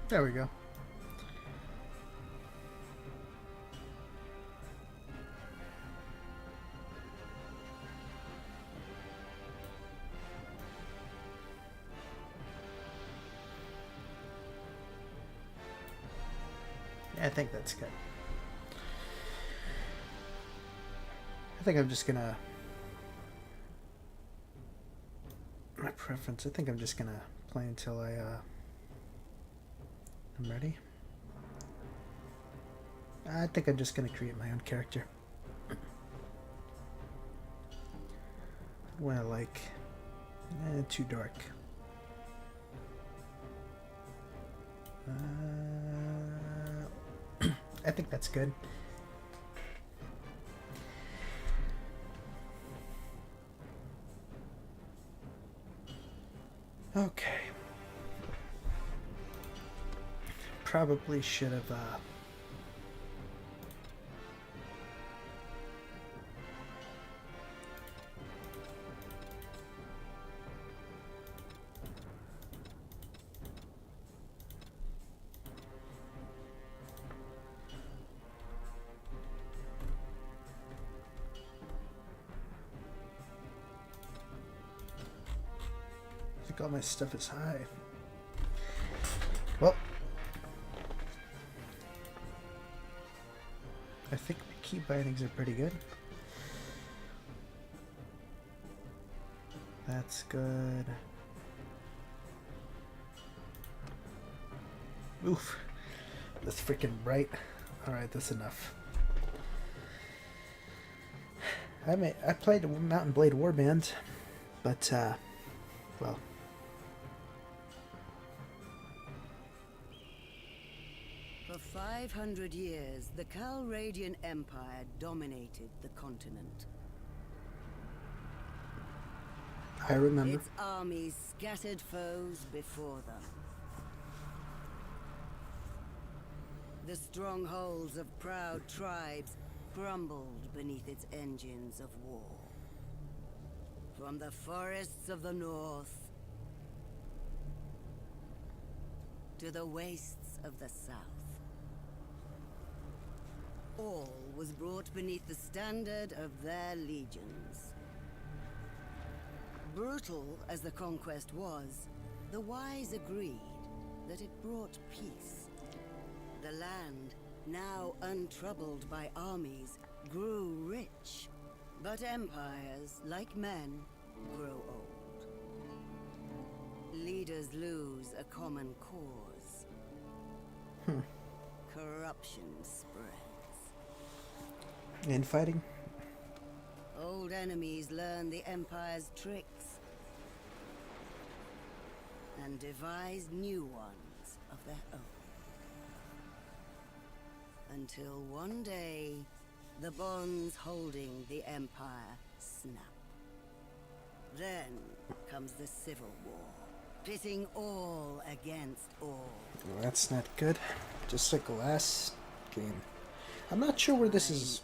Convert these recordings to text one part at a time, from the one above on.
There we go. Yeah, I think that's good. I think I'm just gonna... My preference, I think I'm just gonna play until I'm ready. I think I'm just gonna create my own character. When I like... too dark. I think that's good. Okay. Probably should have I think all my stuff is high. Well, I think the key bindings are pretty good. That's good. Oof. That's freaking bright. Alright, that's enough. I played Mountain Blade Warband, but, well. For 500 years, the Calradian Empire dominated the continent. I remember. Its armies scattered foes before them. The strongholds of proud tribes crumbled beneath its engines of war. From the forests of the north to the wastes of the south, all was brought beneath the standard of their legions. Brutal as the conquest was, the wise agreed that it brought peace. The land, now untroubled by armies, grew rich. But empires, like men, grow old. Leaders lose a common cause. Corruption spreads. Infighting? Old enemies learn the Empire's tricks and devise new ones of their own. Until one day, the bonds holding the Empire snap. Then comes the Civil War, pitting all against all. Well, that's not good. Just like the last game. I'm not sure where this is...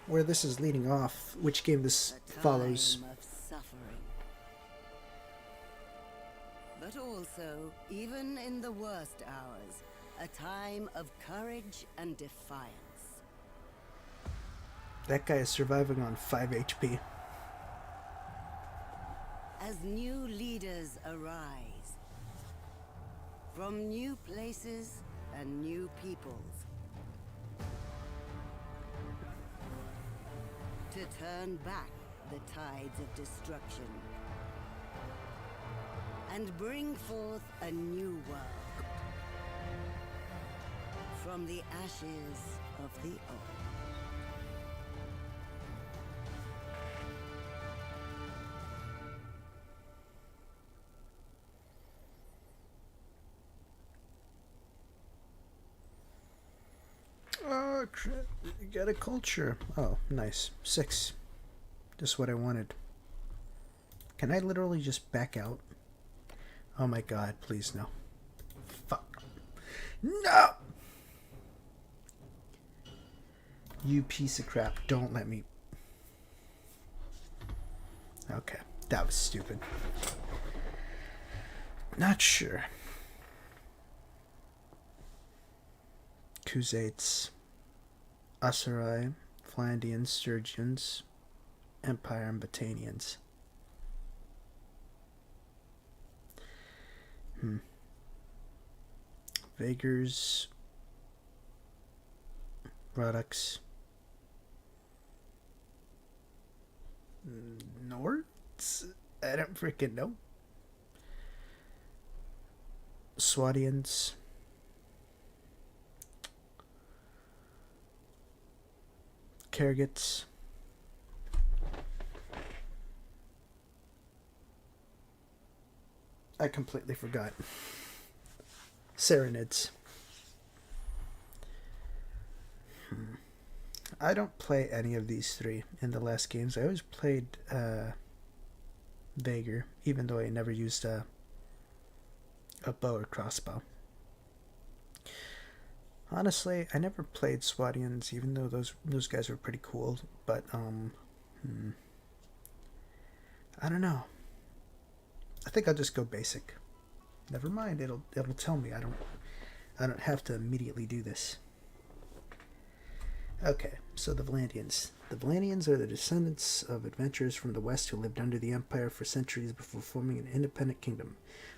Where this is leading off, which game this follows. Of suffering. But also, even in the worst hours, a time of courage and defiance. That guy is surviving on 5 HP. As new leaders arise, from new places and new peoples, to turn back the tides of destruction and bring forth a new world from the ashes of the old. Oh, crap. Get a culture. Oh, nice. 6. Just what I wanted. Can I literally just back out? Oh my god, please no. Fuck. No! You piece of crap. Don't let me... Okay. That was stupid. Not sure. Kuzaits, Asurai, Flandians, Sturgians, Empire, and Battanians. Vagers, Rodux, Nords? I don't freaking know. Swadians, Kargets, I completely forgot. Serenids. I don't play any of these three in the last games. I always played Vager, even though I never used a bow or crossbow. Honestly, I never played Swadians, even though those guys were pretty cool. But I don't know. I think I'll just go basic. Never mind. It'll tell me. I don't have to immediately do this. Okay, so the Vlandians. The Vlandians are the descendants of adventurers from the west who lived under the Empire for centuries before forming an independent kingdom.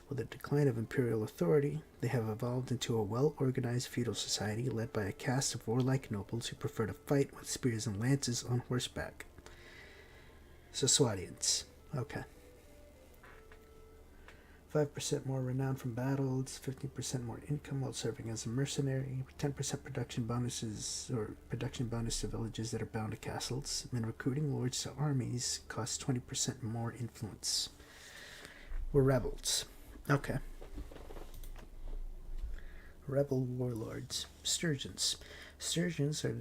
With the decline of imperial authority, they have evolved into a well-organized feudal society led by a caste of warlike nobles who prefer to fight with spears and lances on horseback. So Swadians. Okay. 5% more renown from battles, 15% more income while serving as a mercenary, 10% production bonuses or production bonus to villages that are bound to castles, and recruiting lords to armies costs 20% more influence. We're rebels. Okay. Rebel warlords. Sturgeons. Sturgeons are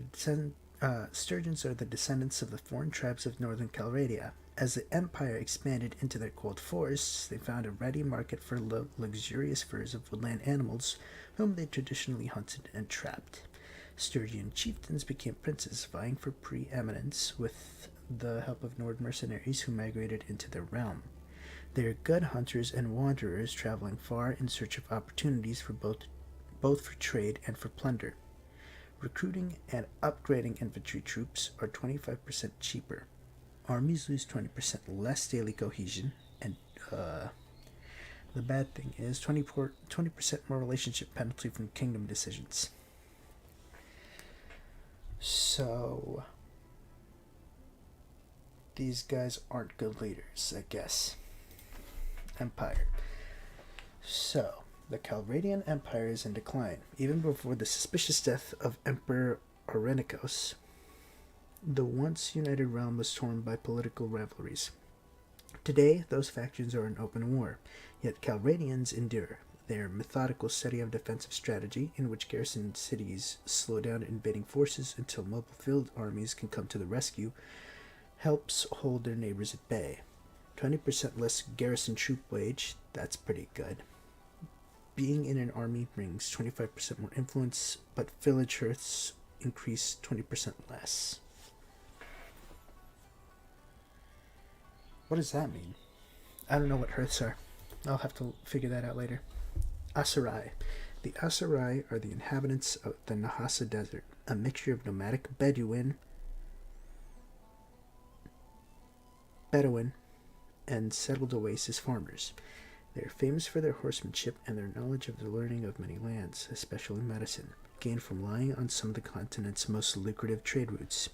the descendants of the foreign tribes of northern Calradia. As the Empire expanded into their cold forests, they found a ready market for luxurious furs of woodland animals, whom they traditionally hunted and trapped. Sturgian chieftains became princes, vying for preeminence with the help of Nord mercenaries who migrated into their realm. They are good hunters and wanderers, traveling far in search of opportunities for both for trade and for plunder. Recruiting and upgrading infantry troops are 25% cheaper. Armies lose 20% less daily cohesion, and the bad thing is 20% more relationship penalty from kingdom decisions. So these guys aren't good leaders, I guess. Empire. So the Calradian Empire is in decline. Even before the suspicious death of Emperor Orenikos, the once united realm was torn by political rivalries. Today, those factions are in open war, yet Calradians endure. Their methodical study of defensive strategy, in which garrison cities slow down invading forces until mobile field armies can come to the rescue, helps hold their neighbors at bay. 20% less garrison troop wage, that's pretty good. Being in an army brings 25% more influence, but village hearths increase 20% less. What does that mean? I don't know what hearths are. I'll have to figure that out later. Asurai. The Asurai are the inhabitants of the Nahasa Desert, a mixture of nomadic Bedouin, and settled oasis farmers. They are famous for their horsemanship and their knowledge of the learning of many lands, especially medicine, gained from lying on some of the continent's most lucrative trade routes.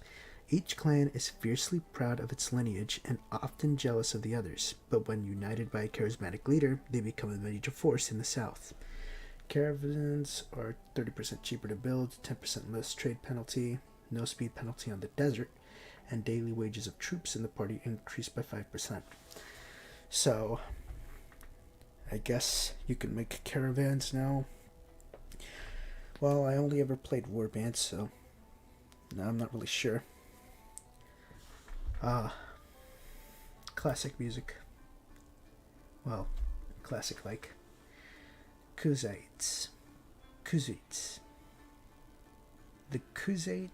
Each clan is fiercely proud of its lineage and often jealous of the others, but when united by a charismatic leader, they become a major force in the south. Caravans are 30% cheaper to build, 10% less trade penalty, no speed penalty on the desert, and daily wages of troops in the party increase by 5%. So, I guess you can make caravans now. Well, I only ever played warbands, so now I'm not really sure. Classic music. Well, classic like. Kuzaits. The Kuzait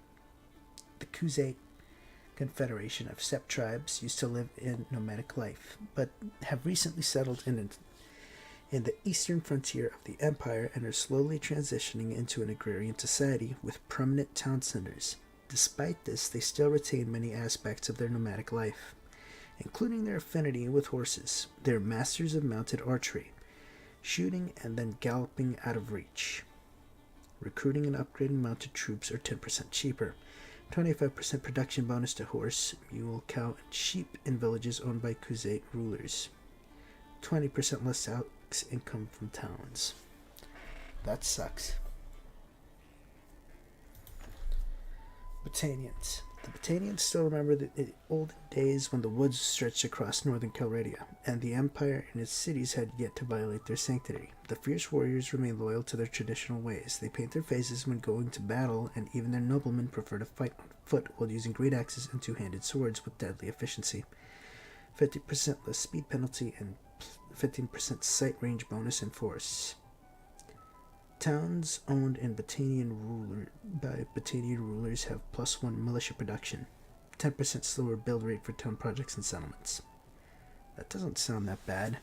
confederation of steppe tribes used to live in nomadic life, but have recently settled in in the eastern frontier of the empire and are slowly transitioning into an agrarian society with permanent town centers. Despite this, they still retain many aspects of their nomadic life, including their affinity with horses. They are masters of mounted archery, shooting and then galloping out of reach. Recruiting and upgrading mounted troops are 10% cheaper. 25% production bonus to horse, mule, cow, and sheep in villages owned by Khuzait rulers. 20% less tax income from towns. That sucks. Battanians. The Battanians still remember the olden days when the woods stretched across northern Calradia, and the Empire and its cities had yet to violate their sanctity. The fierce warriors remain loyal to their traditional ways. They paint their faces when going to battle, and even their noblemen prefer to fight on foot while using great axes and two-handed swords with deadly efficiency. 50% less speed penalty and 15% sight range bonus in force. Towns owned by Battanian rulers have +1 militia production. 10% slower build rate for town projects and settlements. That doesn't sound that bad,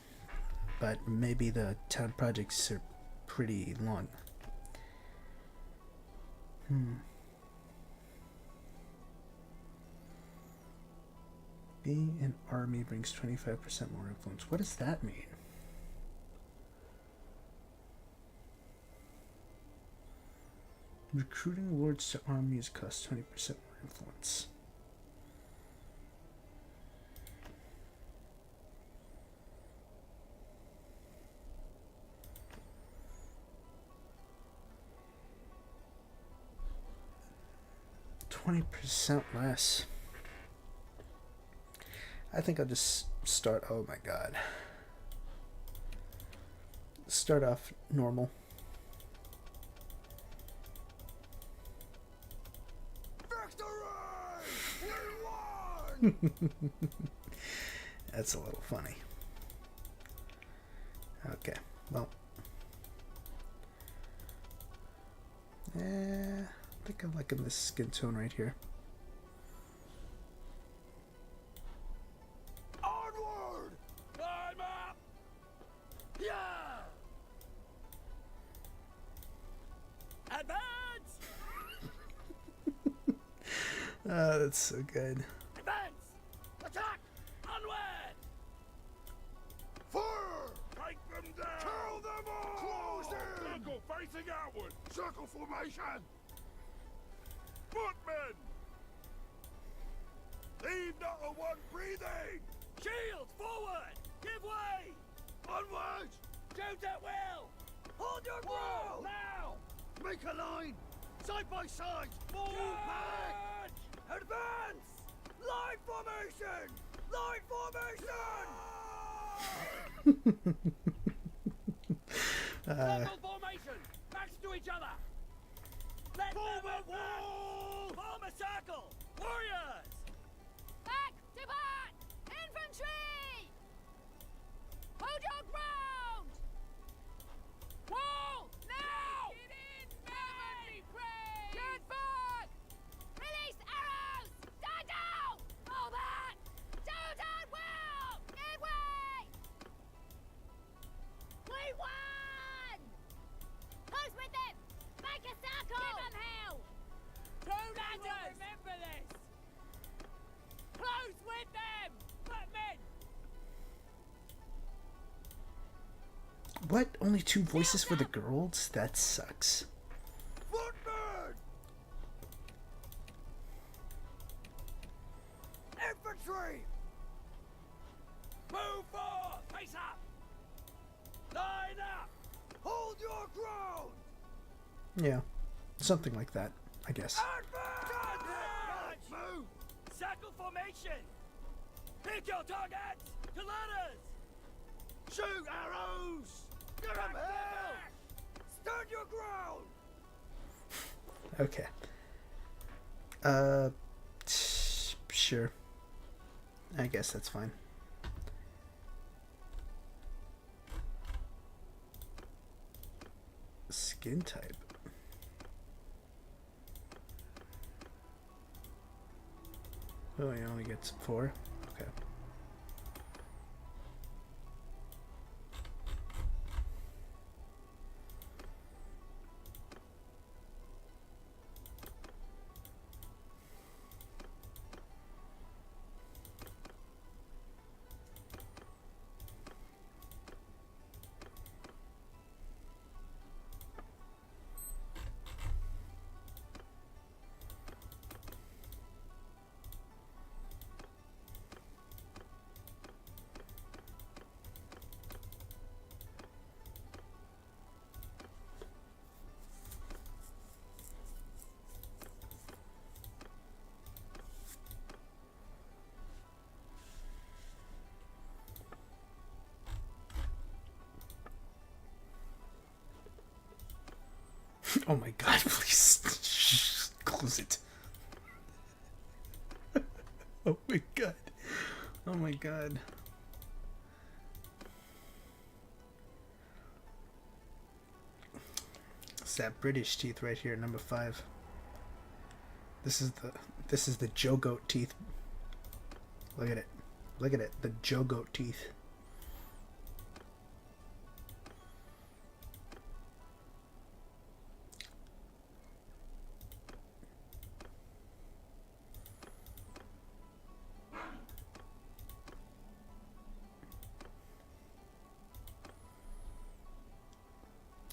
but maybe the town projects are pretty long. Being an army brings 25% more influence. What does that mean? Recruiting lords to armies costs 20% more influence. %20 less. I think I'll just start. Oh my god. Start off normal. That's a little funny. Okay, well. I think I'm liking this skin tone right here. Onward! Climb up! Yeah! Advance! That's so good. Advance! Attack! Onward! Fire! Take them down! Kill them all! Close in! Circle facing outward! Circle formation! Footmen! Leave not a one breathing! Shields forward! Give way! Onwards! Shoot at will! Hold your ground! Now! Make a line! Side by side! Move back! Advance! Line formation! Line formation! Circle formation! Backs to each other! Let forward wall! Form a circle! Warriors! Back to back! Infantry! Hold your ground! Wall! Now! Get in! Never be brave! Get back! Release arrows! Stand down! Fall back! Shoot at will! Give way! We won! Close with them! Make a circle! Give them hell! Two ladders! Remember this! Close with them! Footmen! What? Only 2 voices for the girls? That sucks. Footmen! Infantry! Move forward! Face up! Line up! Hold your ground! Yeah, something like that, I guess. Advance! Move! Circle formation! Pick your targets! To ladders! Shoot arrows! Get them hell! Stand your ground! Okay. Sure. I guess that's fine. Skin type. Oh, he only gets 4? Okay. Oh my god, please. Close it. Oh my god. Oh my god. It's that British teeth right here, number 5. This is the Joe Goat teeth. Look at it. Look at it. The Joe Goat teeth.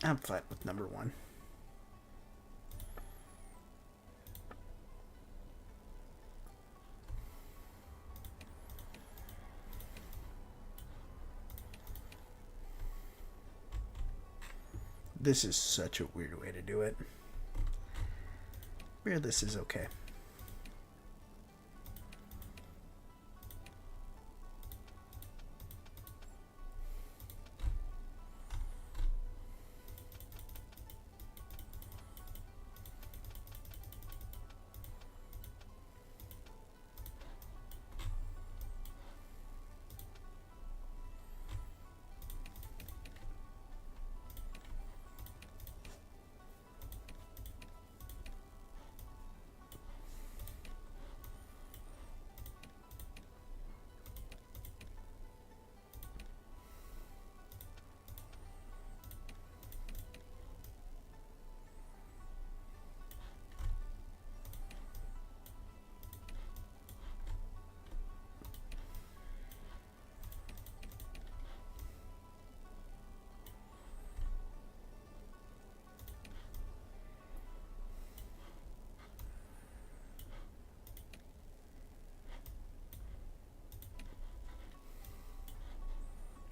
I'm fine with number 1. This is such a weird way to do it. Where this is okay.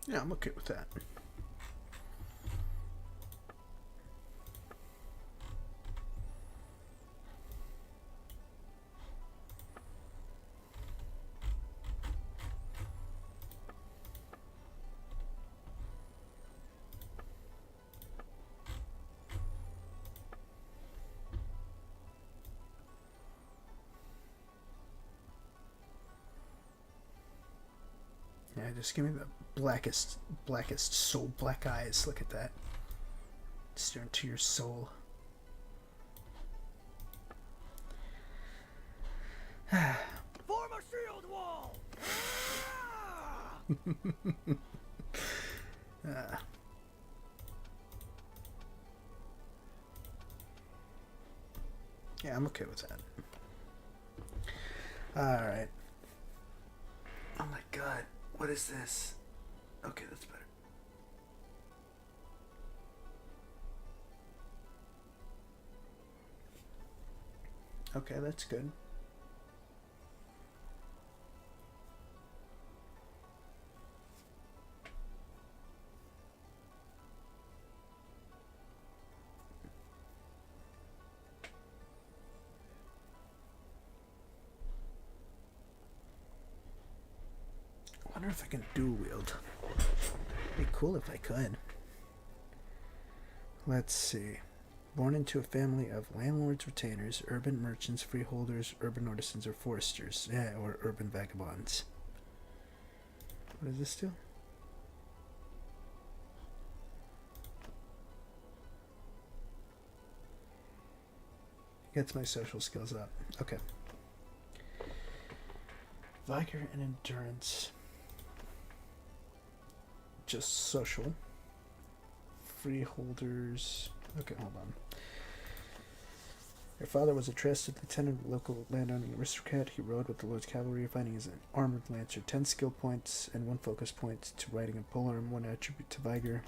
Yeah, I'm okay with that. Yeah, just give me the blackest soul black eyes. Look at that. Stare into your soul. Form a shield wall! Yeah, I'm okay with that. Alright. Oh my god. What is this? Okay, that's better. Okay, that's good. I wonder if I can dual wield. It'd be cool if I could. Let's see. Born into a family of landlords, retainers, urban merchants, freeholders, urban artisans, or foresters. Yeah, or urban vagabonds. What does this do? Gets my social skills up. Okay. Vigor and endurance. Just social. Freeholders. Okay, hold on. Her father was a trusted lieutenant of a local landowning aristocrat. He rode with the Lord's cavalry, finding as an armored lancer 10 skill points and 1 focus point to riding and polearm, 1 attribute to vigor.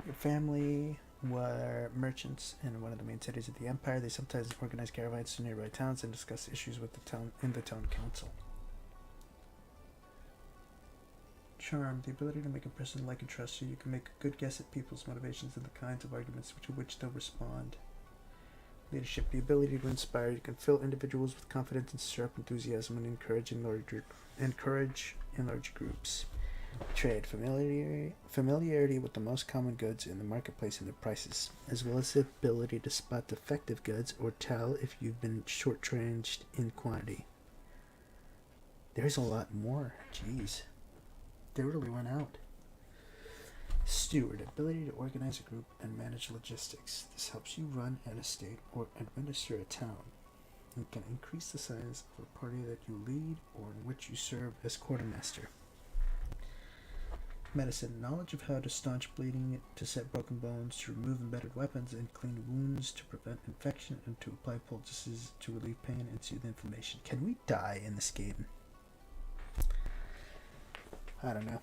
Her family were merchants in one of the main cities of the empire. They sometimes organized caravans to nearby towns and discussed issues with the town council. Charm, the ability to make a person like and trust you. You can make a good guess at people's motivations and the kinds of arguments to which they'll respond. Leadership, the ability to inspire. You can fill individuals with confidence and stir up enthusiasm and encourage in large groups. Trade. Familiarity with the most common goods in the marketplace and their prices, as well as the ability to spot defective goods or tell if you've been short-changed in quantity. There's a lot more. Jeez. They really went out. Steward. Ability to organize a group and manage logistics. This helps you run an estate or administer a town. It can increase the size of a party that you lead or in which you serve as quartermaster. Medicine. Knowledge of how to staunch bleeding, to set broken bones, to remove embedded weapons and clean wounds, to prevent infection, and to apply poultices to relieve pain and soothe inflammation. Can we die in this game? I don't know.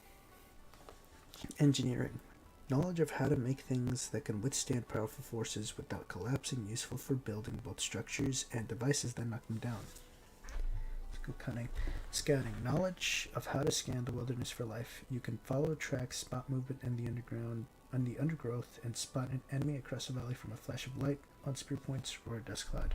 Engineering. Knowledge of how to make things that can withstand powerful forces without collapsing, useful for building both structures and devices that knock them down. It's good cunning. Scouting. Knowledge of how to scan the wilderness for life. You can follow tracks, spot movement in the undergrowth, and spot an enemy across a valley from a flash of light, on spear points, or a dust cloud.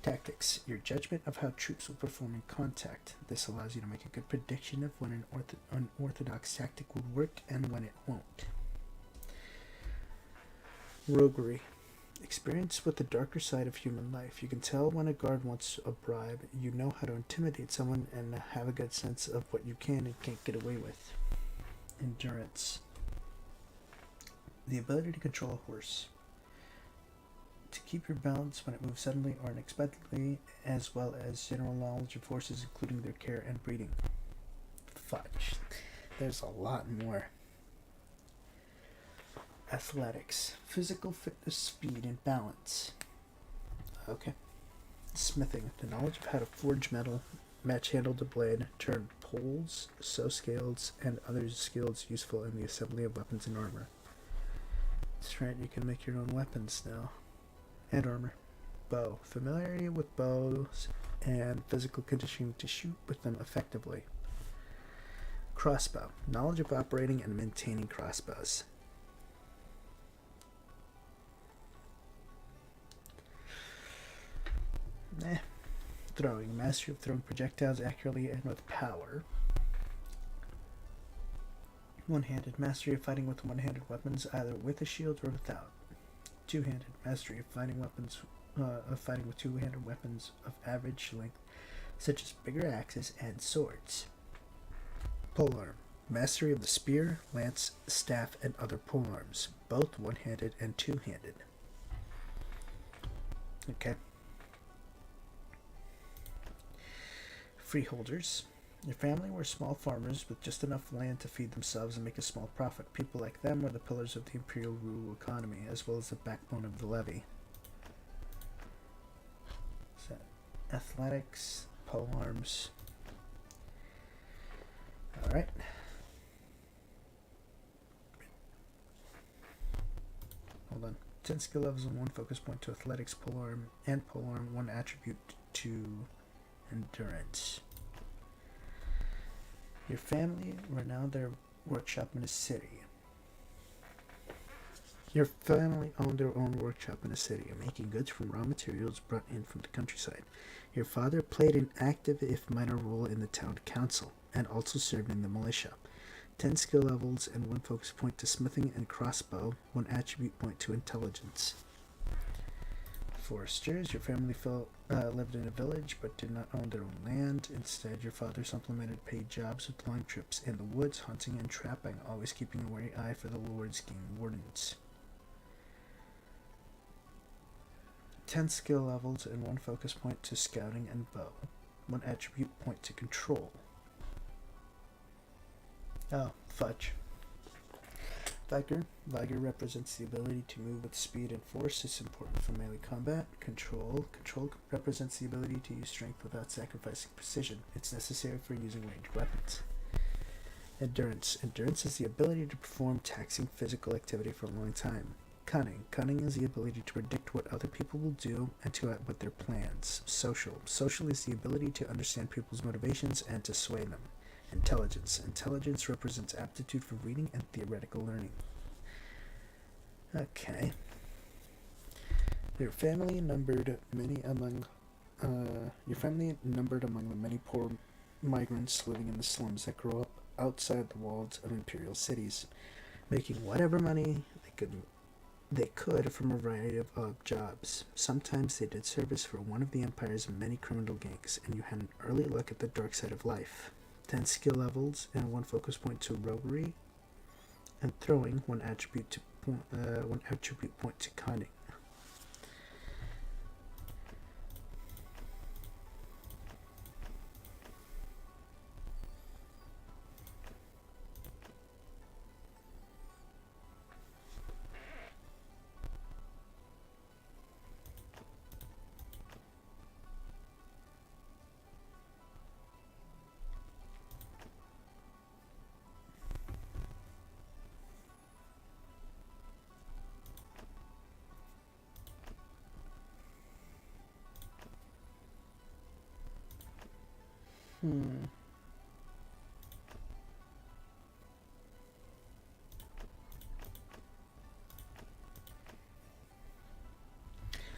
Tactics. Your judgment of how troops will perform in contact. This allows you to make a good prediction of when an unorthodox tactic will work and when it won't. Roguery. Experience with the darker side of human life. You can tell when a guard wants a bribe. You know how to intimidate someone and have a good sense of what you can and can't get away with. Endurance. The ability to control a horse. To keep your balance when it moves suddenly or unexpectedly, as well as general knowledge of horses, including their care and breeding. Fudge. There's a lot more. Athletics. Physical fitness, speed, and balance. Okay. Smithing. The knowledge of how to forge metal, match handle to blade, turn poles, sew scales, and other skills useful in the assembly of weapons and armor. That's right, you can make your own weapons now. And armor. Bow. Familiarity with bows and physical conditioning to shoot with them effectively. Crossbow. Knowledge of operating and maintaining crossbows. Throwing. Mastery of throwing projectiles accurately and with power. One-handed. Mastery of fighting with one-handed weapons, either with a shield or without. Two-handed. Mastery of fighting with two-handed weapons of average length, such as bigger axes and swords. Polearm. Mastery of the spear, lance, staff, and other polearms, both one-handed and two-handed. Okay. Freeholders. Your family were small farmers with just enough land to feed themselves and make a small profit. People like them were the pillars of the imperial rural economy, as well as the backbone of the levy. So, athletics, polearms. Alright. Hold on. 10 skill levels and 1 focus point to athletics, polearm, and polearm, 1 attribute to endurance. Your family renowned their workshop in a city. Your family owned their own workshop in a city, making goods from raw materials brought in from the countryside. Your father played an active, if minor, role in the town council, and also served in the militia. 10 skill levels and 1 focus point to smithing and crossbow, 1 attribute point to intelligence. Foresters. Your family lived in a village but did not own their own land. Instead, your father supplemented paid jobs with long trips in the woods, hunting and trapping, always keeping a wary eye for the Lord's game wardens. 10 skill levels and 1 focus point to scouting and bow. 1 attribute point to control. Oh, fudge. Vigor. Vigor represents the ability to move with speed and force. It's important for melee combat. Control. Control represents the ability to use strength without sacrificing precision. It's necessary for using ranged weapons. Endurance. Endurance is the ability to perform taxing physical activity for a long time. Cunning. Cunning is the ability to predict what other people will do and to outwit their plans. Social. Social is the ability to understand people's motivations and to sway them. Intelligence. Intelligence represents aptitude for reading and theoretical learning. Okay. Your family numbered among the many poor migrants living in the slums that grew up outside the walls of imperial cities, making whatever money they could from a variety of jobs. Sometimes they did service for one of the Empire's many criminal gangs, and you had an early look at the dark side of life. 10 skill levels and 1 focus point to roguery, and throwing 1 attribute point to cunning.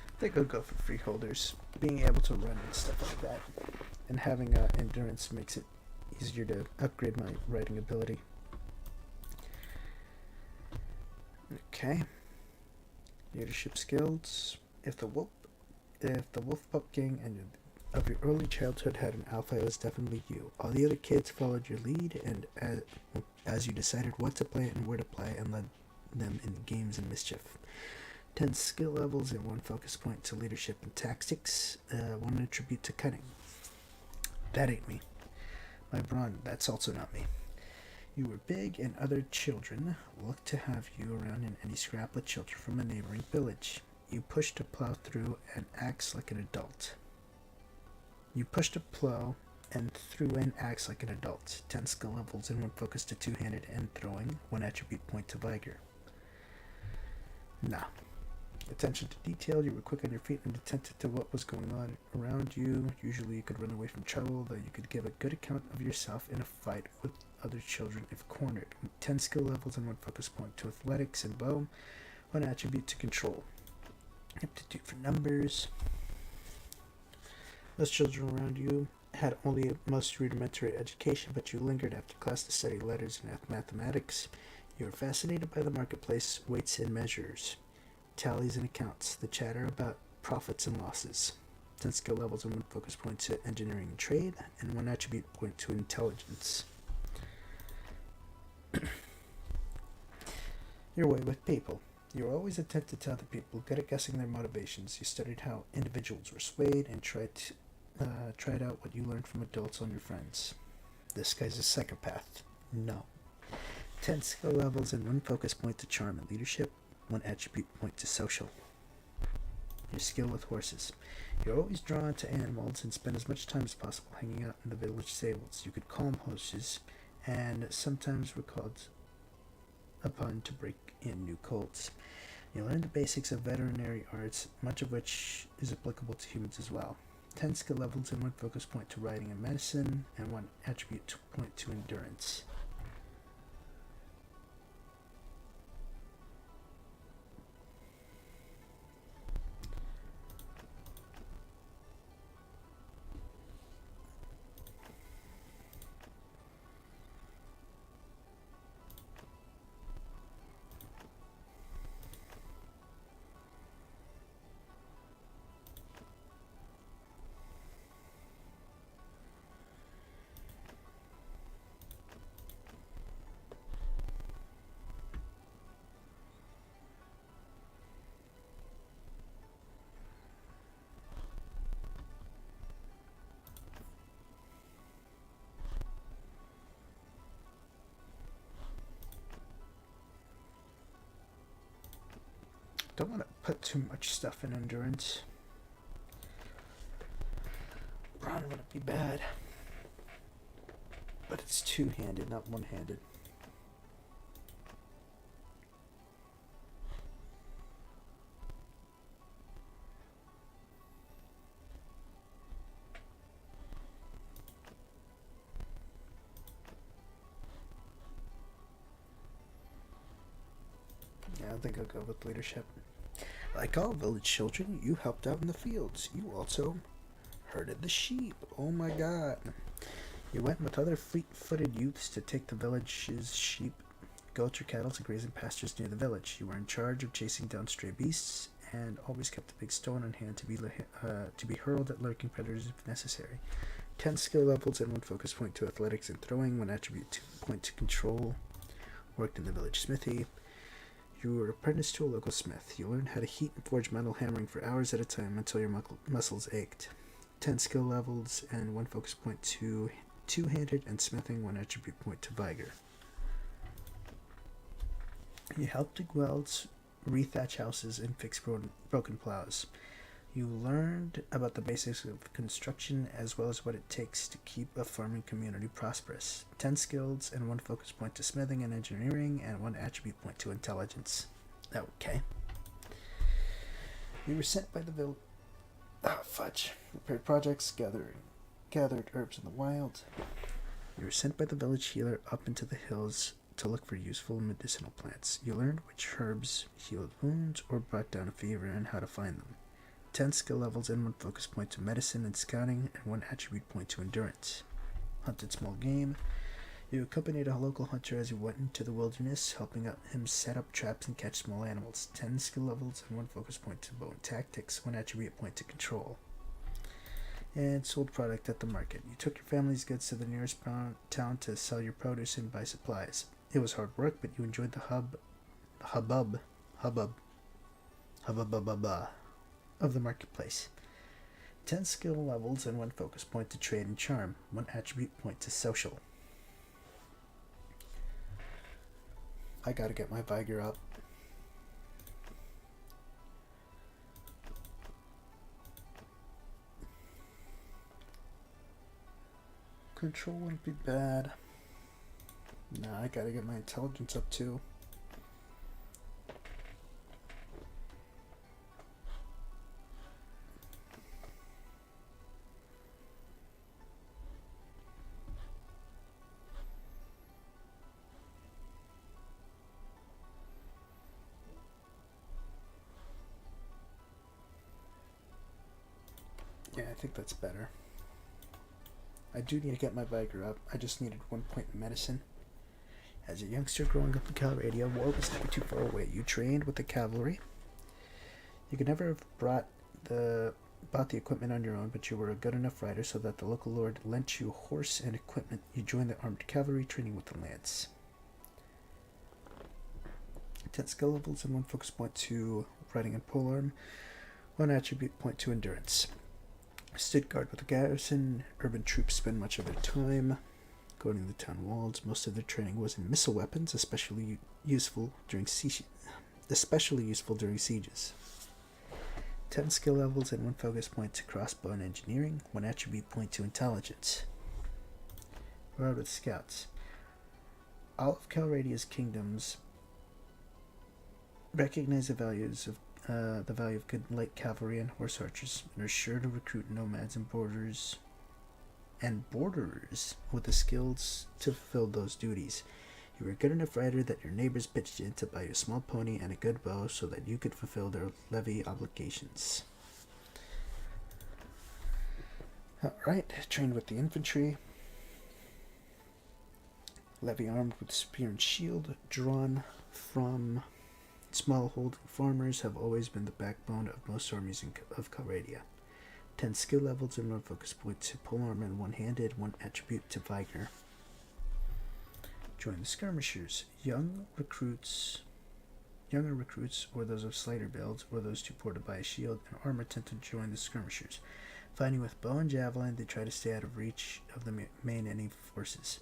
I think I'll go for freeholders. Being able to run and stuff like that, and having endurance makes it easier to upgrade my writing ability. Okay. Leadership skills. If the wolf pup gang of your early childhood had an alpha, it was definitely you. All the other kids followed your lead, and as you decided what to play and where to play, and led them in games and mischief. 10 skill levels and 1 focus point to leadership and tactics, 1 attribute to cunning. That ain't me. My brawn, that's also not me. You were big, and other children looked to have you around in any scrap with children from a neighboring village. You pushed to plow through an axe like an adult. 10 skill levels and 1 focus to two-handed and throwing, 1 attribute point to vigor. Nah. Attention to detail, you were quick on your feet and attentive to what was going on around you. Usually you could run away from trouble, though you could give a good account of yourself in a fight with other children if cornered. 10 skill levels and 1 focus point to athletics and bow, 1 attribute to control. Aptitude for numbers. Most children around you had only a most rudimentary education, but you lingered after class to study letters and mathematics. You were fascinated by the marketplace, weights and measures, tallies and accounts, the chatter about profits and losses. 10 skill levels and 1 focus point to engineering and trade, and 1 attribute point to intelligence. Your way with people. You were always attentive to other people, good at guessing their motivations. You studied how individuals were swayed and tried out what you learned from adults on your friends. This guy's a psychopath. No. 10 skill levels and 1 focus point to charm and leadership, 1 attribute point to social. Your skill with horses. You're always drawn to animals and spend as much time as possible hanging out in the village stables. You could calm horses and sometimes were called upon to break in new colts. You learn the basics of veterinary arts, much of which is applicable to humans as well. 10 skill levels and 1 focus point to writing and medicine, and 1 attribute point to endurance. Don't want to put too much stuff in endurance. Brawn wouldn't be bad. But it's two-handed, not one-handed. Yeah, I think I'll go with leadership. Like all village children, you helped out in the fields. You also herded the sheep. Oh my god. You went with other fleet-footed youths to take the village's sheep, goats, or cattle to graze in pastures near the village. You were in charge of chasing down stray beasts, and always kept a big stone on hand to be hurled at lurking predators if necessary. 10 skill levels and 1 focus point to athletics and throwing, 1 attribute point to control. Worked in the village smithy. You were apprenticed to a local smith. You learned how to heat and forge metal, hammering for hours at a time until your muscles ached. 10 skill levels and 1 focus point to two-handed and smithing, 1 attribute point to vigor. You helped dig wells, rethatch houses, and fix broken plows. You learned about the basics of construction as well as what it takes to keep a farming community prosperous. 10 skills and 1 focus point to smithing and engineering, and 1 attribute point to intelligence. Okay. You were sent by the village. Oh, fudge. Repaired projects, gathered herbs in the wild. You were sent by the village healer up into the hills to look for useful medicinal plants. You learned which herbs healed wounds or brought down a fever and how to find them. 10 skill levels and 1 focus point to medicine and scouting, and 1 attribute point to endurance. Hunted small game. You accompanied a local hunter as he went into the wilderness, helping him set up traps and catch small animals. 10 skill levels and 1 focus point to bow and tactics, 1 attribute point to control. And sold product at the market. You took your family's goods to the nearest town to sell your produce and buy supplies. It was hard work, but you enjoyed the hubbub of the marketplace. 10 skill levels and 1 focus point to trade and charm, 1 attribute point to social. I gotta get my vigor up. Control wouldn't be bad. Nah, I gotta get my intelligence up too. Yeah, I think that's better. I do need to get my vigor up. I just needed 1 point in medicine. As a youngster growing up in Calradia, war was never too far away. You trained with the cavalry. You could never have bought the equipment on your own, but you were a good enough rider so that the local lord lent you a horse and equipment. You joined the armed cavalry, training with the lance. 10 skill levels and 1 focus point to riding and polearm, 1 attribute point to endurance. Stood guard with the garrison. Urban troops spend much of their time guarding the town walls. Most of their training was in missile weapons, especially useful during sieges. 10 skill levels and 1 focus point to crossbow and engineering, 1 attribute point to intelligence. Ride with scouts. All of Calradia's kingdoms recognize the value of good light cavalry and horse archers, and are sure to recruit nomads and borderers with the skills to fulfill those duties. You were a good enough rider that your neighbors pitched in to buy you a small pony and a good bow so that you could fulfill their levy obligations. Alright, trained with the infantry. Levy armed with spear and shield, drawn from smallholding farmers, have always been the backbone of most armies of Calradia. 10 skill levels and 1 focus point to polearm and one-handed, 1 attribute to vigor. Join the skirmishers. Younger recruits, or those of slighter builds, or those too poor to buy a shield and armor, tend to join the skirmishers. Fighting with bow and javelin, they try to stay out of reach of the main enemy forces.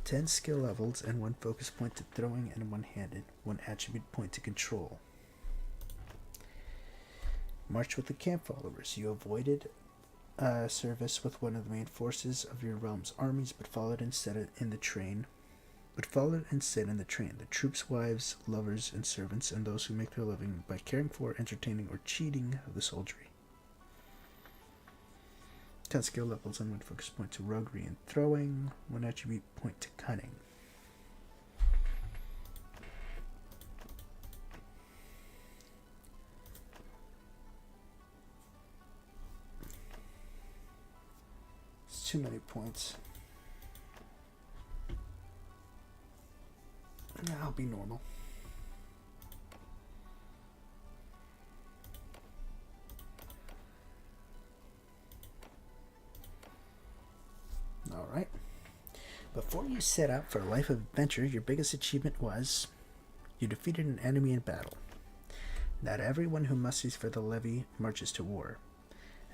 10 skill levels and 1 focus point to throwing and one-handed, 1 attribute point to control. March with the camp followers. You avoided service with one of the main forces of your realm's armies, but followed instead in the train. The troops' wives, lovers, and servants, and those who make their living by caring for, entertaining, or cheating the soldiery. 10 skill levels and 1 focus point to roguery and throwing, 1 attribute point to cunning. It's too many points. I'll be normal. Alright. Before you set out for a life of adventure, your biggest achievement was you defeated an enemy in battle. Not everyone who musters for the levy marches to war,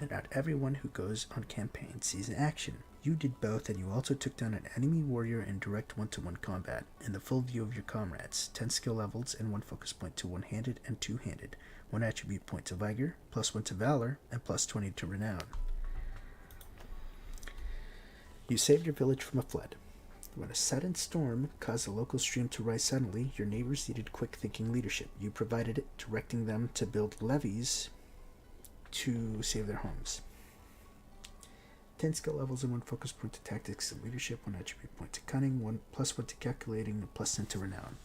and not everyone who goes on campaign sees an action. You did both, and you also took down an enemy warrior in direct one-to-one combat, in the full view of your comrades. 10 skill levels and 1 focus point to one-handed and two-handed, 1 attribute point to vigor, +1 to valor, and +20 to renown. You saved your village from a flood. When a sudden storm caused the local stream to rise suddenly, your neighbors needed quick-thinking leadership. You provided it, directing them to build levees to save their homes. 10 skill levels and 1 focus point to tactics and leadership, 1 attribute point to cunning, +1 to calculating, and +10 to renown.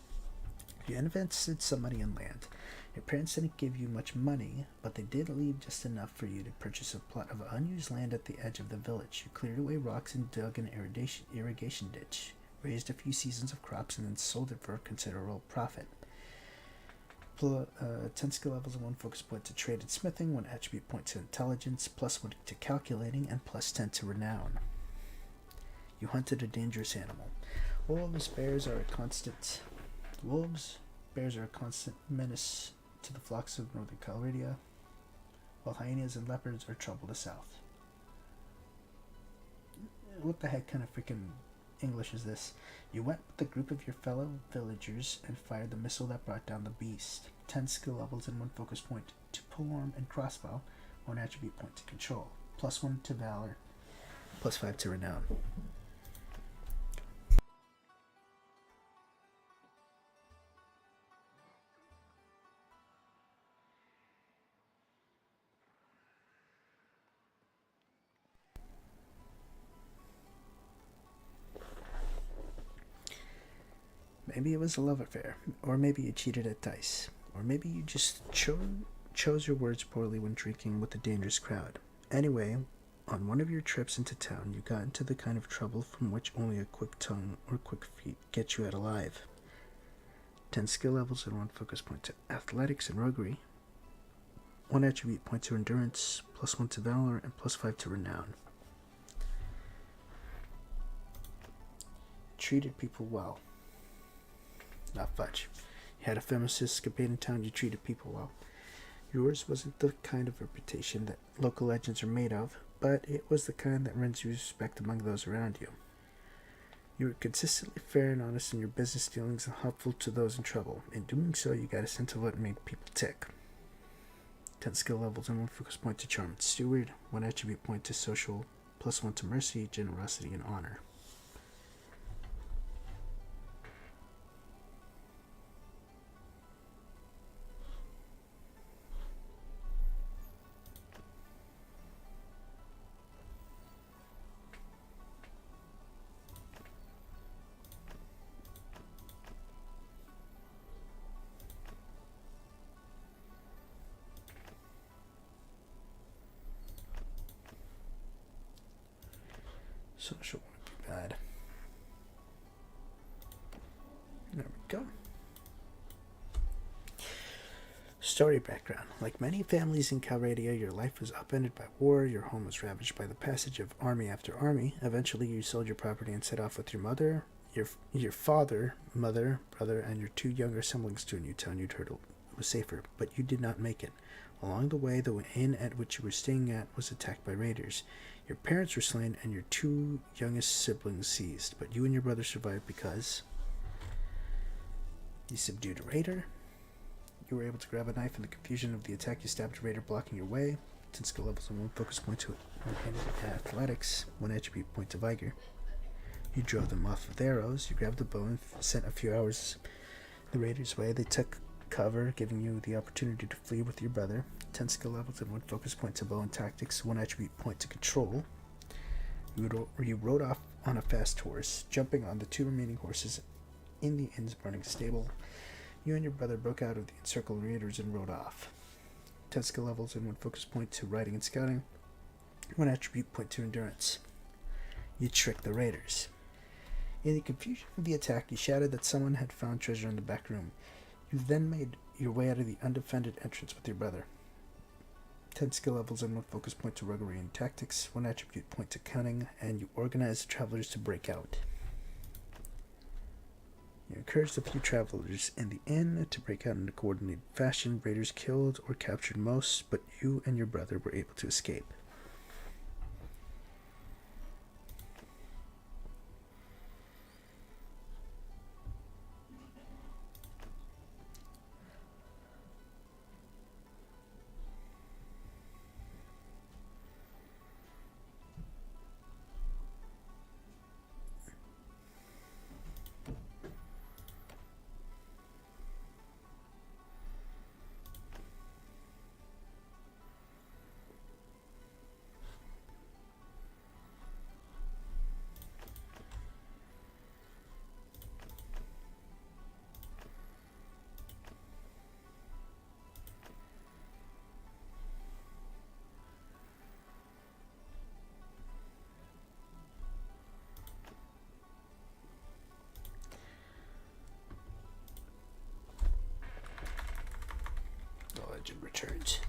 You invested some money in land. Your parents didn't give you much money, but they did leave just enough for you to purchase a plot of unused land at the edge of the village. You cleared away rocks and dug an irrigation ditch, raised a few seasons of crops, and then sold it for a considerable profit. 10 skill levels and 1 focus point to trade and smithing, 1 attribute point to intelligence, +1 to calculating, and +10 to renown. You hunted a dangerous animal. Bears are a constant menace to the flocks of northern Calradia, while hyenas and leopards are trouble to south. What the heck kind of freaking English is this? You went with a group of your fellow villagers and fired the missile that brought down the beast. 10 skill levels and 1 focus point to polearm and crossbow, 1 attribute point to control, +1 to valor, +5 to renown. Maybe it was a love affair, or maybe you cheated at dice, or maybe you just chose your words poorly when drinking with a dangerous crowd. Anyway, on one of your trips into town, you got into the kind of trouble from which only a quick tongue or quick feet get you out alive. 10 skill levels and 1 focus point to athletics and roguery, 1 attribute point to endurance, +1 to valor, and +5 to renown. Treated people well. Not fudge. You had a famous escapade in town, you treated people well. Yours wasn't the kind of reputation that local legends are made of, but it was the kind that earns you respect among those around you. You were consistently fair and honest in your business dealings and helpful to those in trouble. In doing so, you got a sense of what made people tick. 10 skill levels and 1 focus point to charm and steward, 1 attribute point to social, +1 to mercy, generosity, and honor. Social wouldn't be bad. There we go. Story background. Like many families in Calradia, your life was upended by war, your home was ravaged by the passage of army after army. Eventually you sold your property and set off with your mother, your father, mother, brother, and your 2 younger siblings to a new town you'd heard was safer, but you did not make it. Along the way, the inn at which you were staying at was attacked by raiders. Your parents were slain and your 2 youngest siblings seized, but you and your brother survived because you subdued a raider. You were able to grab a knife in the confusion of the attack. You stabbed a raider blocking your way. 10 skill levels and 1 focus point to athletics, 1 attribute point to vigor. You drove them off with arrows. You grabbed a bow and sent a few arrows the raiders' way. They took cover, giving you the opportunity to flee with your brother. 10 skill levels and 1 focus point to bow and tactics, 1 attribute point to control. You rode off on a fast horse, jumping on the 2 remaining horses in the inn's burning stable. You and your brother broke out of the encircled raiders and rode off. 10 skill levels and 1 focus point to riding and scouting, 1 attribute point to endurance. You tricked the raiders. In the confusion of the attack, you shouted that someone had found treasure in the back room. You then made your way out of the undefended entrance with your brother. 10 skill levels and 1 focus point to roguery and tactics, 1 attribute point to cunning, and you organize the travelers to break out. You encouraged a few travelers in the inn to break out in a coordinated fashion. Raiders killed or captured most, but you and your brother were able to escape. Legend returns.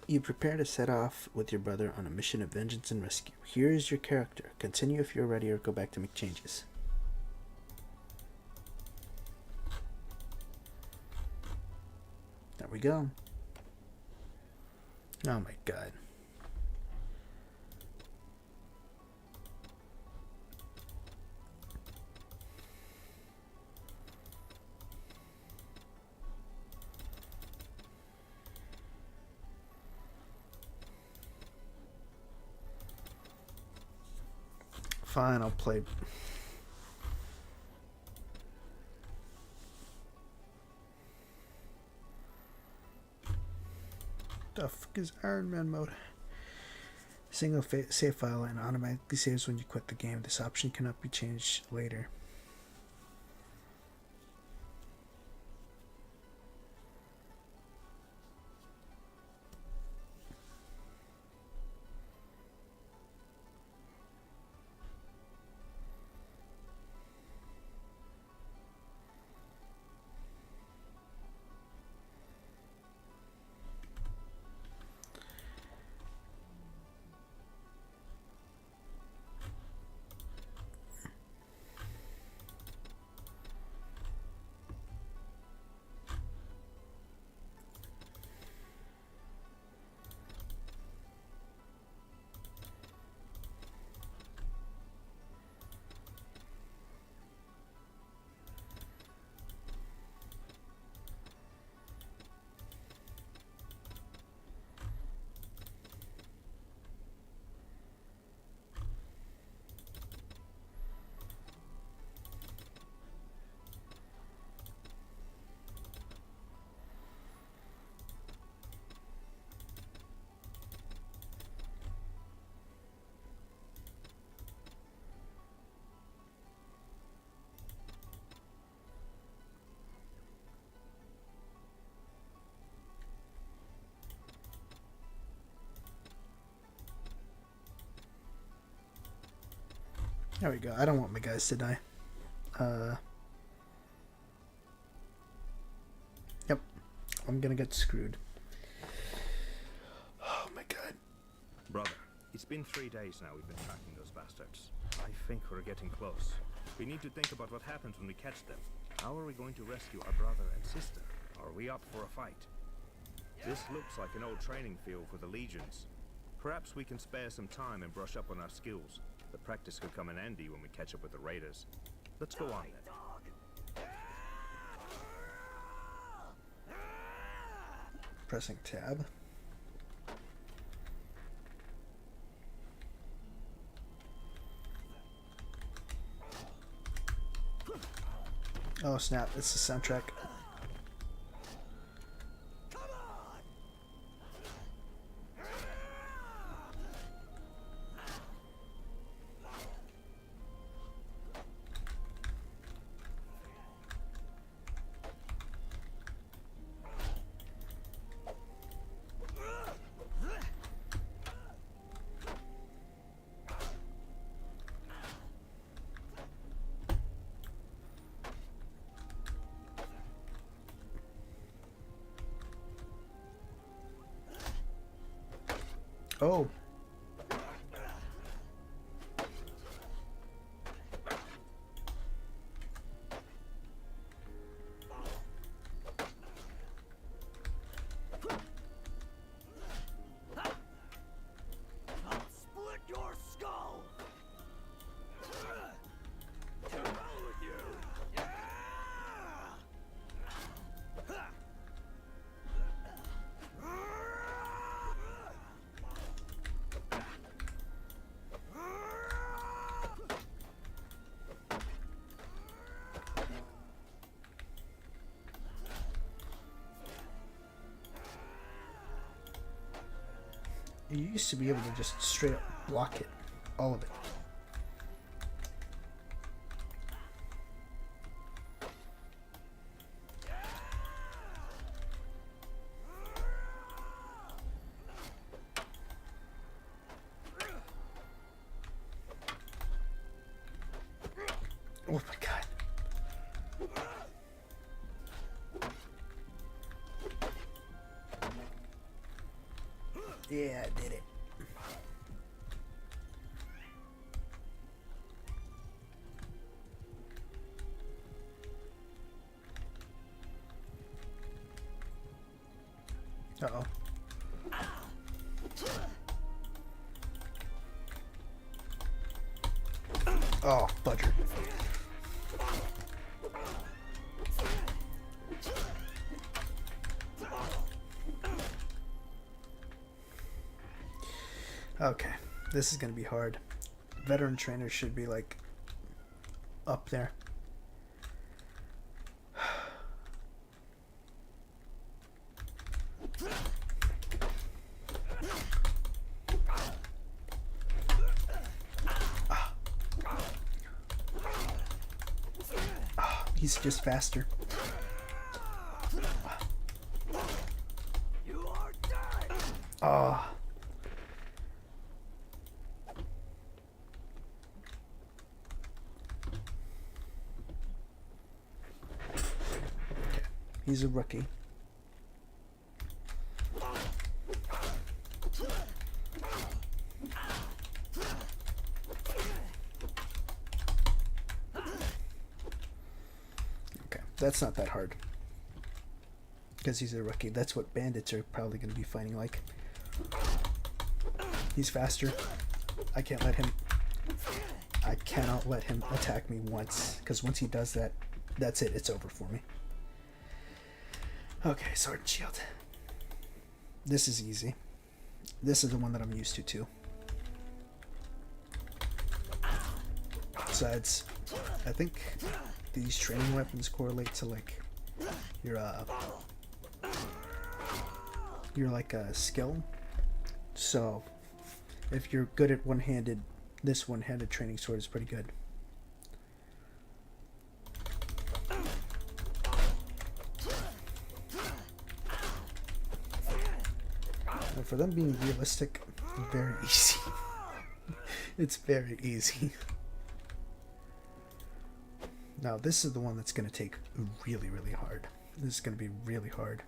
You prepare to set off with your brother on a mission of vengeance and rescue. Here is your character. Continue if you're ready or go back to make changes. There we go. Oh my god. Fine, I'll play. The fuck is Iron Man mode? Single save file and automatically saves when you quit the game. This option cannot be changed later. There we go. I don't want my guys to die. Yep. I'm gonna get screwed. Oh my god. Brother, it's been 3 days now we've been tracking those bastards. I think we're getting close. We need to think about what happens when we catch them. How are we going to rescue our brother and sister? Are we up for a fight? This looks like an old training field for the legions. Perhaps we can spare some time and brush up on our skills. The practice could come in handy when we catch up with the raiders. Let's go on then. Pressing tab. Oh snap, it's the soundtrack. Oh. I'll split your skull. To roll with you. You used to be able to just straight up block it. All of it. Oh my god. Yeah, I did it. Uh-oh. Oh, budger. Okay, this is gonna be hard. Veteran trainers should be like up there. He's just faster. You are dead. Oh. Okay. He's a rookie. Okay, that's not that hard. Because he's a rookie. That's what bandits are probably going to be fighting like. He's faster. I can't let him... I cannot let him attack me once. Because once he does that, that's it. It's over for me. Okay, sword and shield. This is easy. This is the one that I'm used to too. Besides, I think these training weapons correlate to like your like a skill. So if you're good at one-handed, this one-handed training sword is pretty good. And for them being realistic, very easy. It's very easy. Now this is the one that's going to take really, really hard. This is going to be really hard.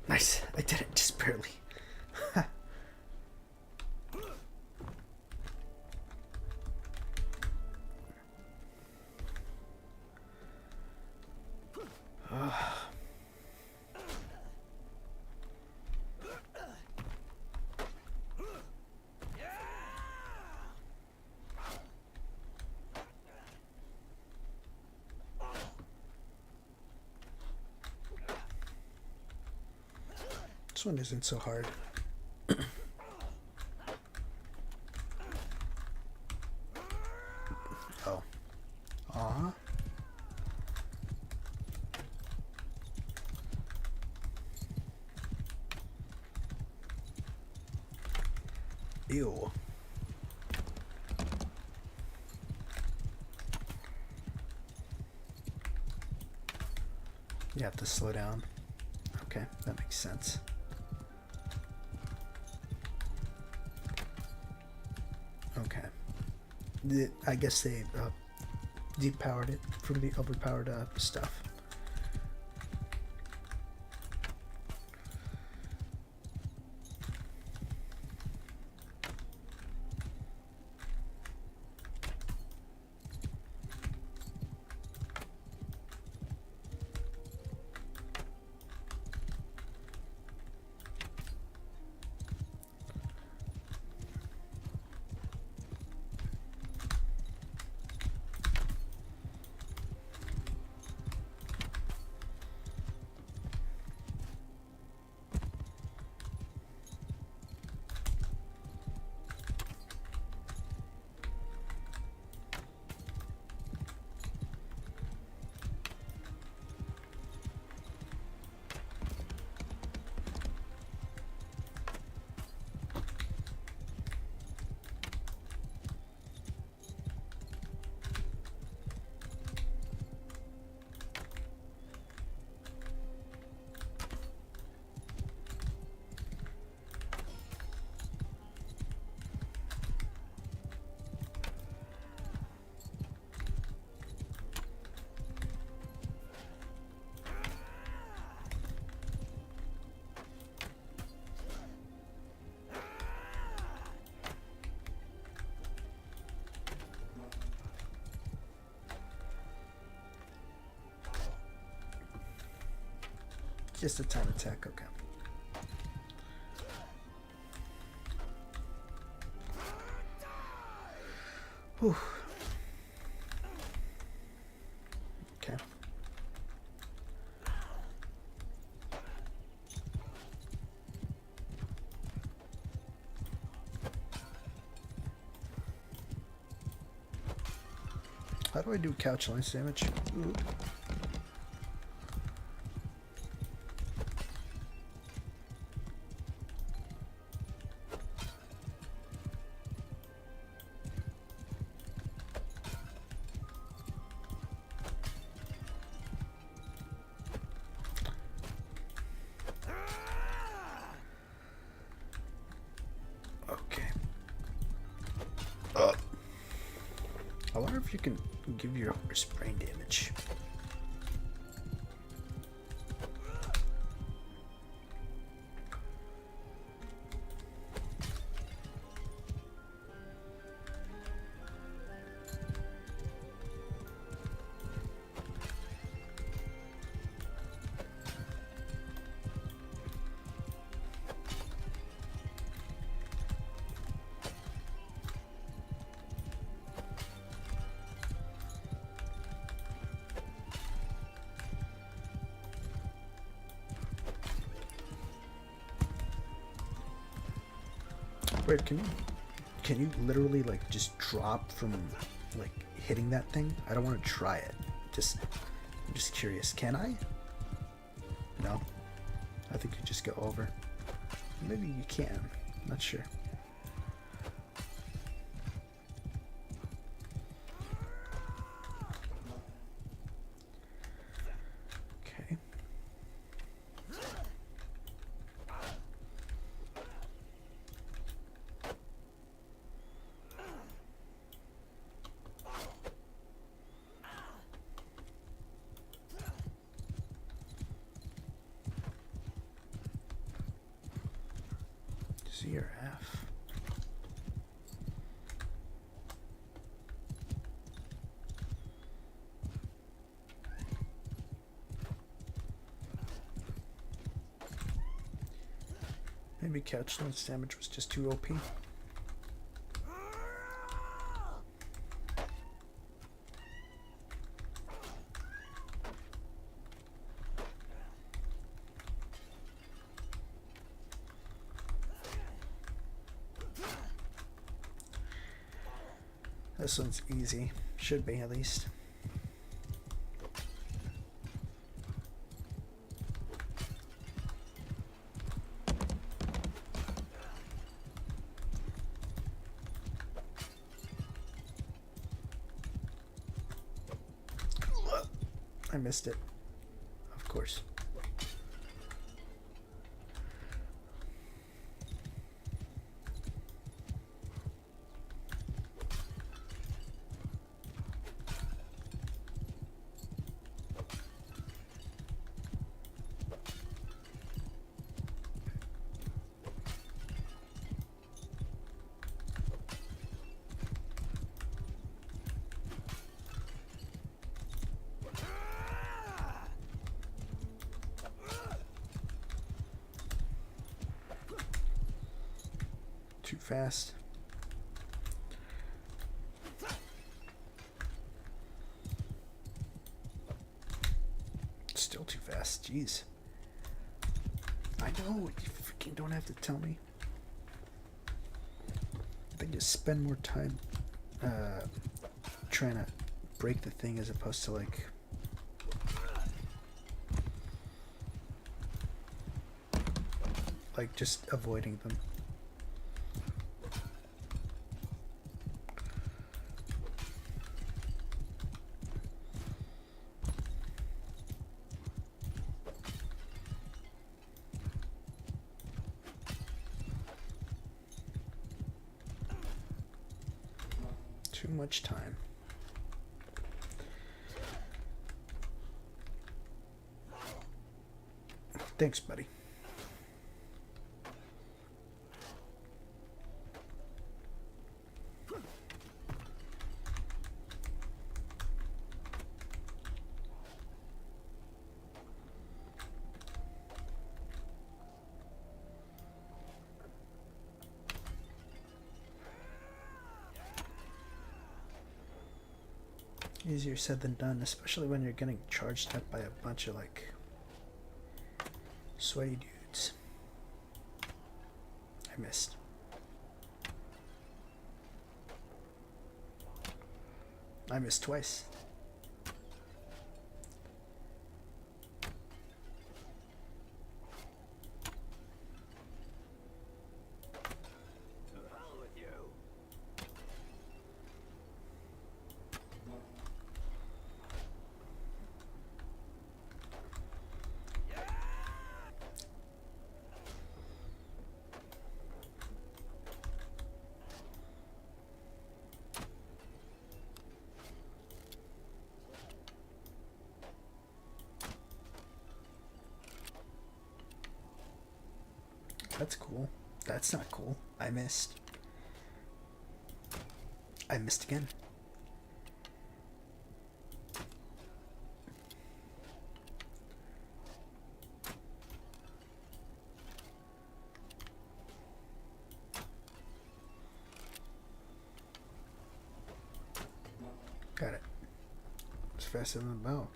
Nice. I did it just barely. This one isn't so hard. Ew. You have to slow down. Okay, that makes sense. Okay. I guess they depowered it from the overpowered stuff. Just a time attack, okay. Whew. Okay. How do I do couch lance damage? Ooh. I wonder if you can give your horse brain damage. Wait, can you literally like just drop from like hitting that thing? I don't want to try it. I'm just curious. Can I? No. I think you just go over. Maybe you can. I'm not sure. Okay. C or F? Maybe couch lance damage was just too OP. This one's easy. Should be, at least. I missed it. Of course. Too fast. Still too fast. Jeez. I know. You freaking don't have to tell me. I think just spend more time trying to break the thing as opposed to like just avoiding them. Too much time. Thanks, buddy. Easier said than done, especially when you're getting charged up by a bunch of like sweaty dudes. I missed. I missed twice. That's cool. That's not cool. I missed. I missed again. Got it. It's faster than the bow.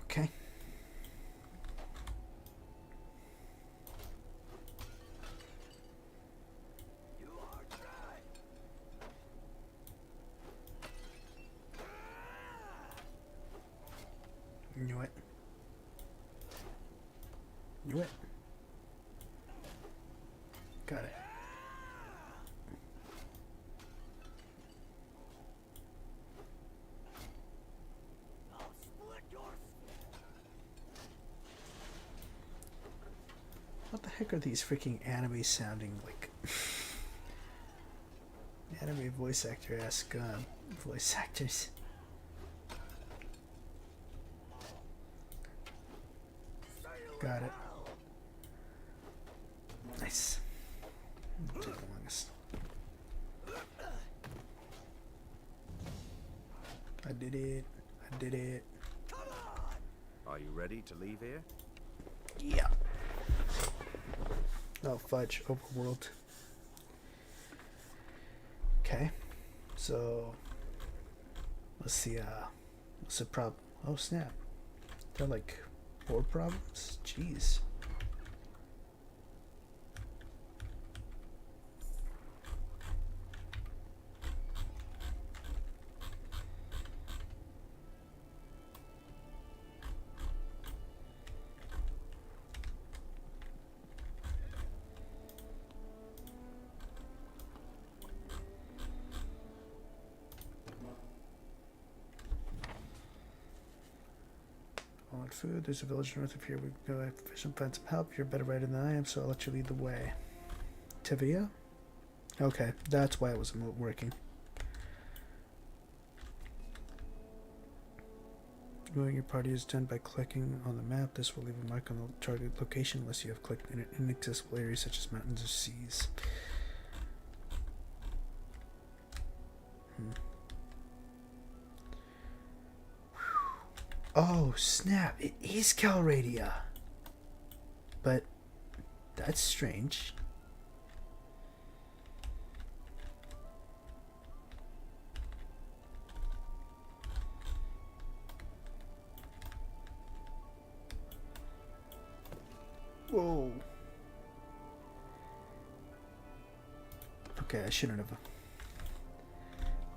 Okay. Knew it. Knew it. Got it. What the heck are these freaking anime sounding like? Anime voice actor-esque voice actors. Got it. Nice. Took the longest. I did it. I did it. Are you ready to leave here? Yeah. Oh, fudge. Overworld. Okay. So, let's see. What's the problem? Oh, snap. They're like 4 problems? Jeez. food. There's a village north of here. We can go fish and find some help. You're a better writer than I am, so I'll let you lead the way. Tivia? Okay, that's why it wasn't working. Moving your party is done by clicking on the map. This will leave a mark on the target location unless you have clicked in inaccessible areas such as mountains or seas. Oh, snap. It is Calradia. But that's strange. Whoa. Okay, I shouldn't have.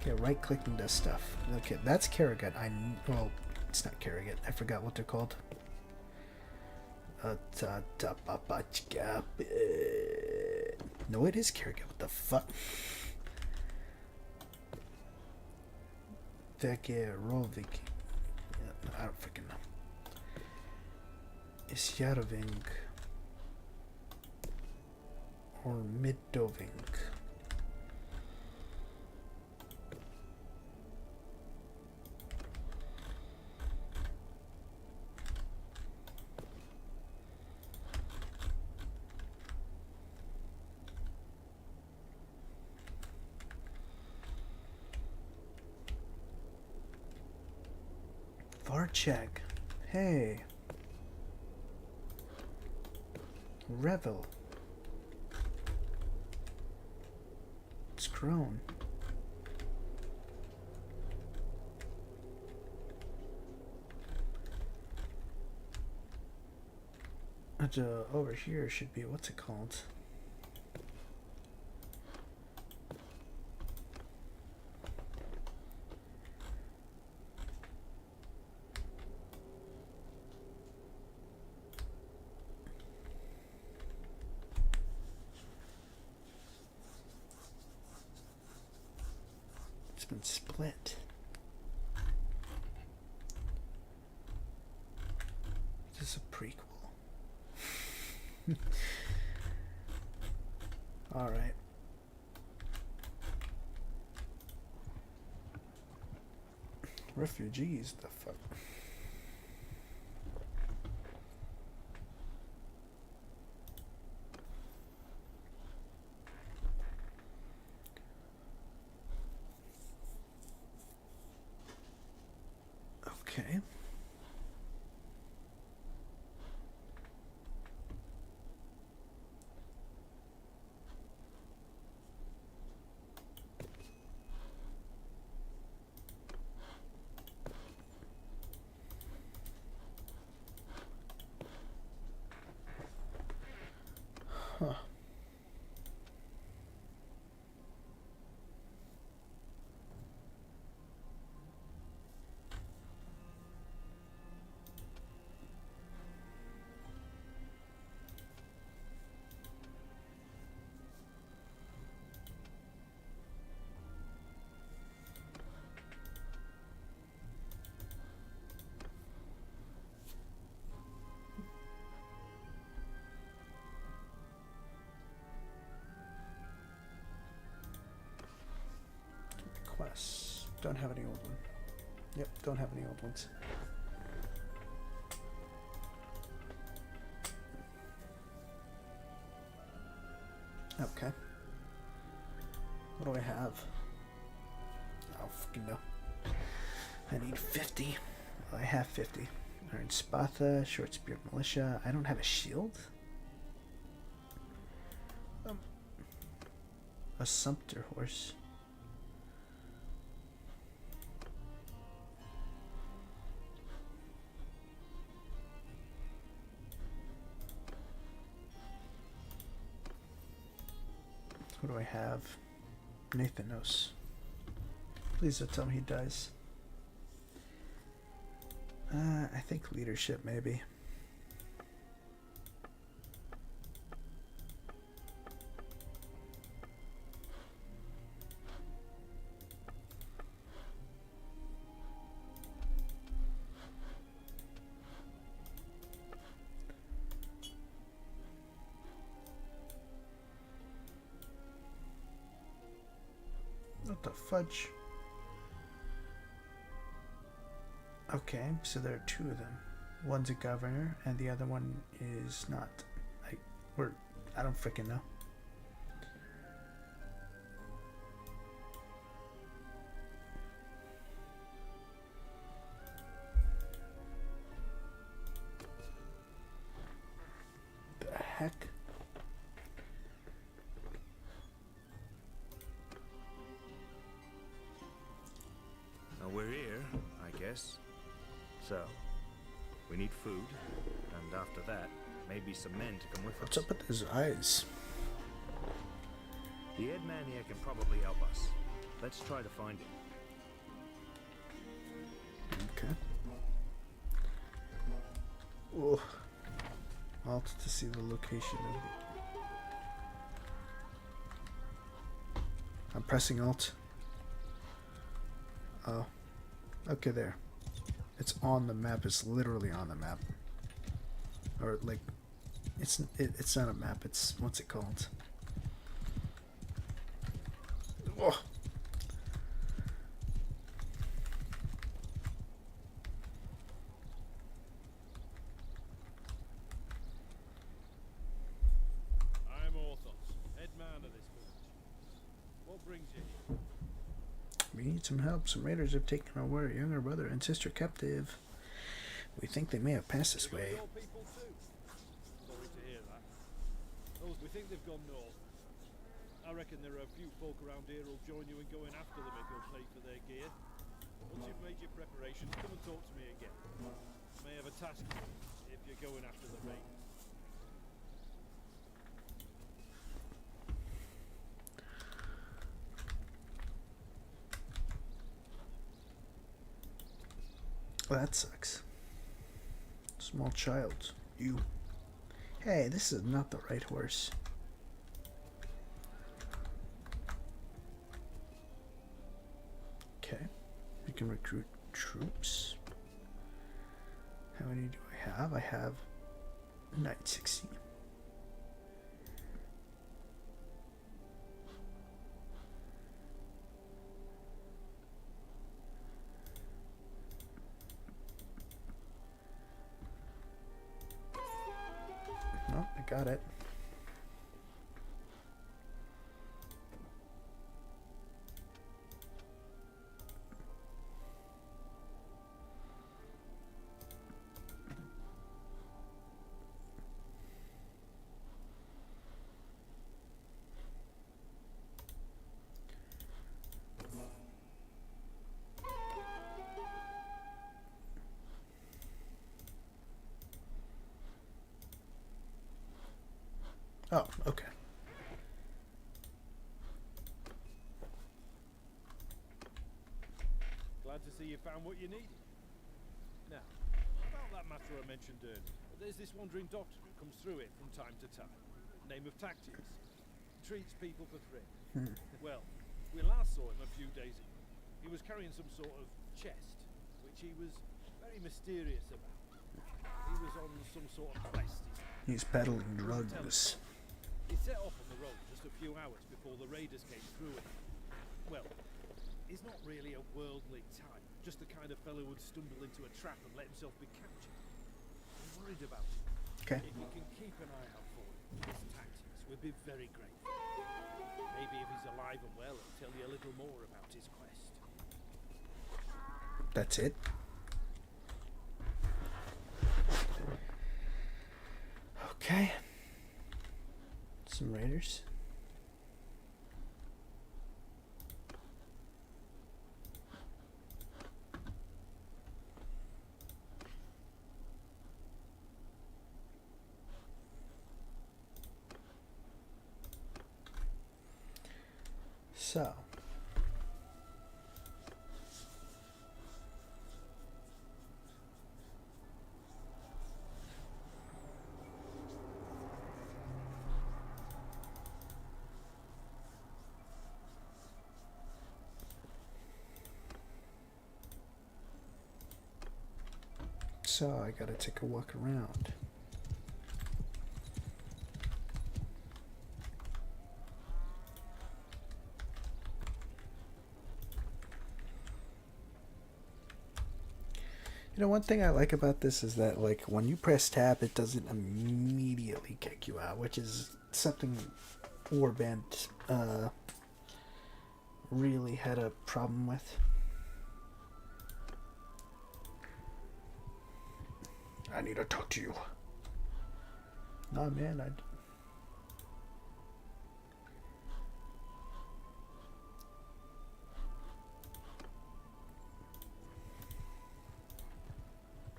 Okay, right clicking does stuff. Okay, that's Kerrigan. Well, it's not Kerrigan. I forgot what they're called. No, it is Kerrigan. What the fuck? Vegerovic. I don't freaking know. Isjaroving. Or Midoving. Varchek. Hey. Revel. It's grown. Over here should be, what's it called? It's been split. Is this a prequel? All right. Refugees, the fuck. Okay. Huh. Quests. Don't have any old ones. Yep, don't have any old ones. Okay. What do I have? Oh, fucking no. I need 50. Well, I have 50. Iron Spatha, Short Spear Militia. I don't have a shield? A Sumpter horse. What do I have? Nathanos. Please don't tell me he dies. I think leadership, maybe. What the fudge? Okay, so there are two of them. One's a governor, and the other one is not. I don't freaking know. The heck? Now we're here, I guess. So, we need food, and after that, maybe some men to come with us. What's up with his eyes? The head man here can probably help us. Let's try to find him. Okay. Oh. Alt to see the location of it. I'm pressing Alt. Oh. Okay, there. It's on the map. It's literally on the map. Or like, it's not a map. It's, what's it called? Oh. I'm Orthos, head man of this village. What brings you? We need some help. Some raiders have taken our younger brother and sister captive. We think they may have passed this way. Your people too. Sorry to hear that. We think they've gone north. I reckon there are a few folk around here who'll join you in going after them if you'll pay for their gear. Once you've made your preparations, come and talk to me again. I may have a task for you if you're going after the raiders. Well, that sucks. Small child. You. Hey, this is not the right horse. Okay. We can recruit troops. How many do I have? I have 960. Oh, I got it. Oh, okay. Glad to see you found what you needed. Now, about that matter I mentioned earlier, there's this wandering doctor who comes through it from time to time. Name of Tactics. Treats people for free. Well, we last saw him a few days ago. He was carrying some sort of chest, which he was very mysterious about. He was on some sort of quest. He's peddling drugs. He set off on the road just a few hours before the raiders came through it. Well, he's not really a worldly type, just the kind of fellow who'd stumble into a trap and let himself be captured. I'm worried about him. Okay. If you can keep an eye out for him, his tactics, we'd be very grateful. Maybe if he's alive and well, he'll tell you a little more about his quest. That's it. Okay. Some raiders. So. So I gotta take a walk around. You know, one thing I like about this is that, like, when you press tab, it doesn't immediately kick you out, which is something Warband really had a problem with. I need to talk to you. Nah, man,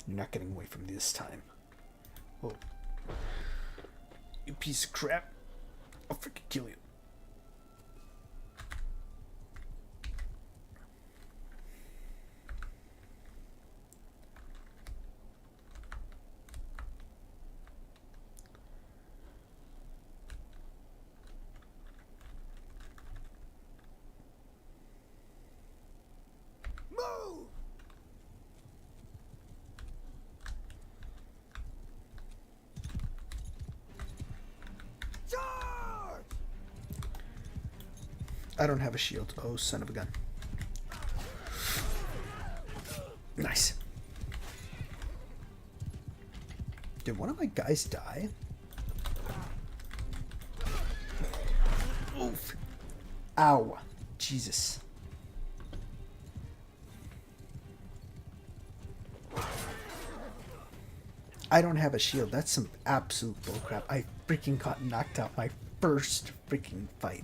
You're not getting away from me this time. Oh. You piece of crap. I'll freaking kill you. Move! Charge! I don't have a shield. Oh, son of a gun. Nice. Did one of my guys die? Oof. Ow. Jesus. I don't have a shield. That's some absolute bullcrap. I freaking got knocked out my first freaking fight.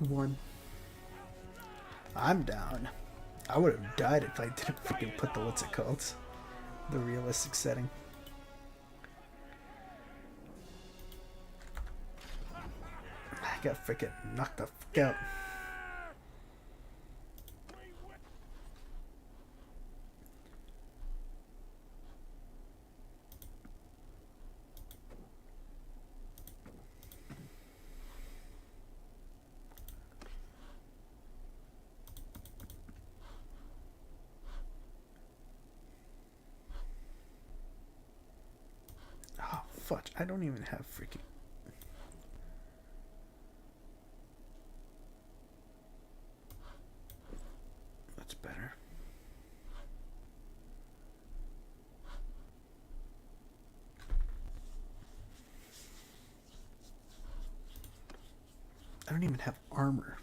One. I'm down. I would have died if I didn't freaking put the what's it called? The realistic setting. I got freaking knocked the fuck out. Oh, fudge. I don't even have freaking... That's better. I don't even have armor.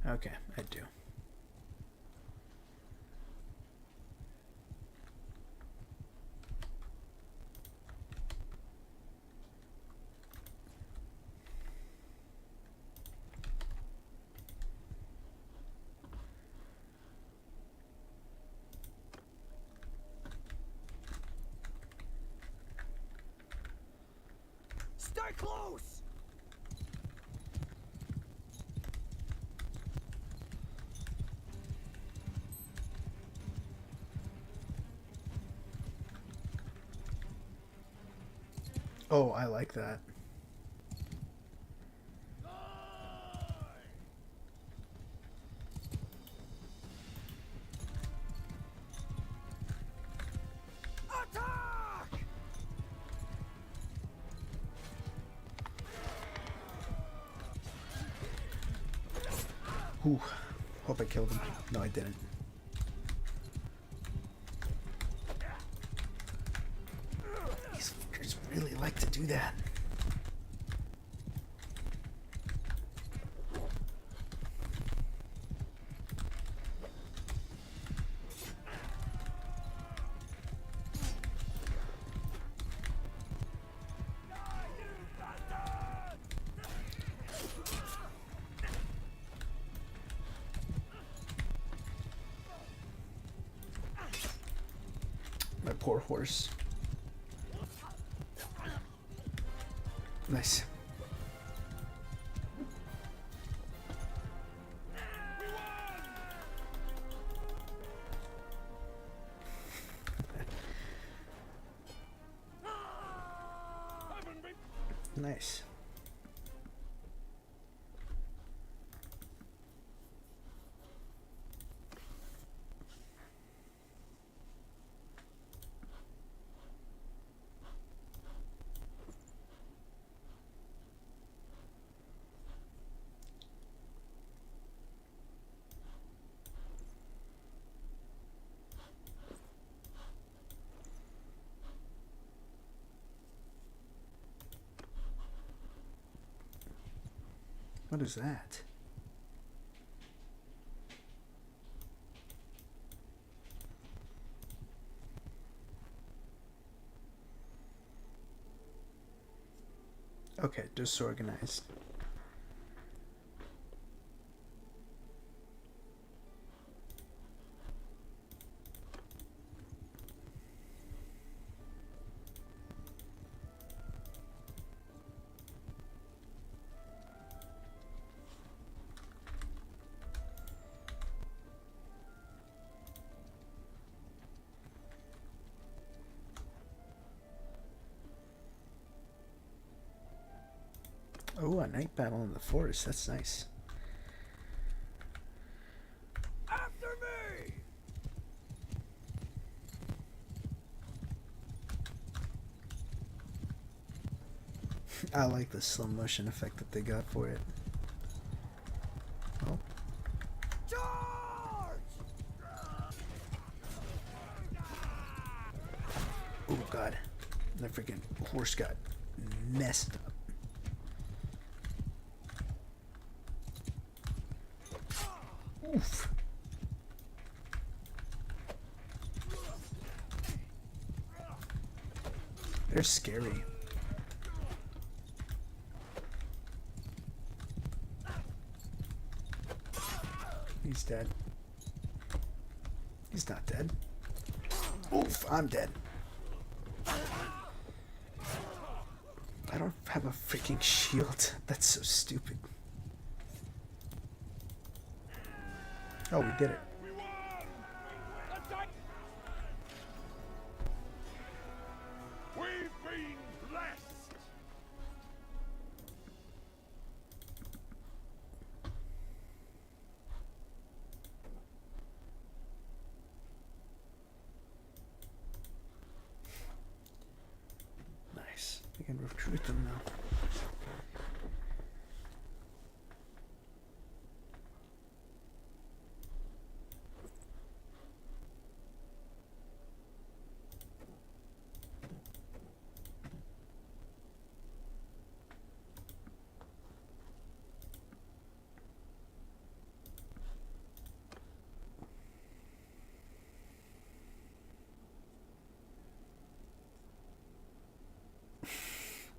Okay, I do. Stay close! Oh, I like that. Attack! Ooh, hope I killed him. No, I didn't. These fuckers really like to do that. My poor horse. Nice. Nice. What is that? Okay, disorganized. Oh, a night battle in the forest. That's nice. After me! I like the slow motion effect that they got for it. Oh, Charge! oh God. The freaking horse got messed up. Oof. They're scary. He's dead. He's not dead. Oof, I'm dead. I don't have a freaking shield. That's so stupid. Oh, we did it. We won! Attack! We've been blessed! Nice. We can recruit them now.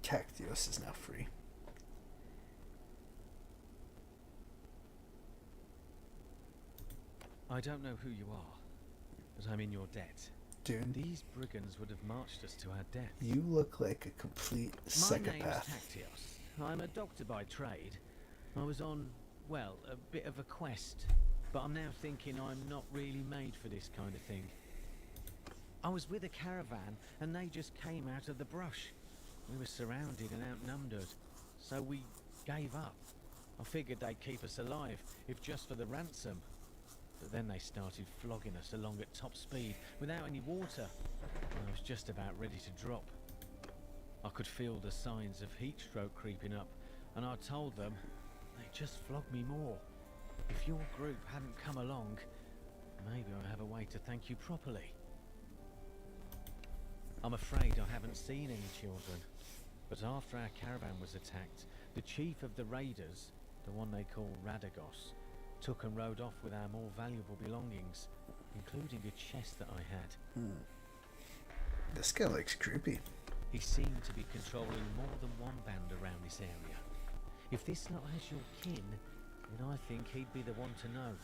Cactios is now free. I don't know who you are, but I'm in your debt. Dude, These brigands would have marched us to our death. you look like a complete My name's psychopath. Tactios. I'm a doctor by trade. I was on, well, a bit of a quest, but I'm now thinking I'm not really made for this kind of thing. I was with a caravan, and they just came out of the brush. We were surrounded and outnumbered, so we gave up. I figured they'd keep us alive, if just for the ransom. But then they started flogging us along at top speed, without any water. I was just about ready to drop. I could feel the signs of heat stroke creeping up, and I told them they'd just flog me more. If your group hadn't come along, maybe I'd have a way to thank you properly. I'm afraid I haven't seen any children, but after our caravan was attacked, the chief of the raiders, the one they call Radagos, took and rode off with our more valuable belongings, including a chest that I had. This guy looks creepy. He seemed to be controlling more than one band around this area. If this lot has your kin, then I think he'd be the one to know.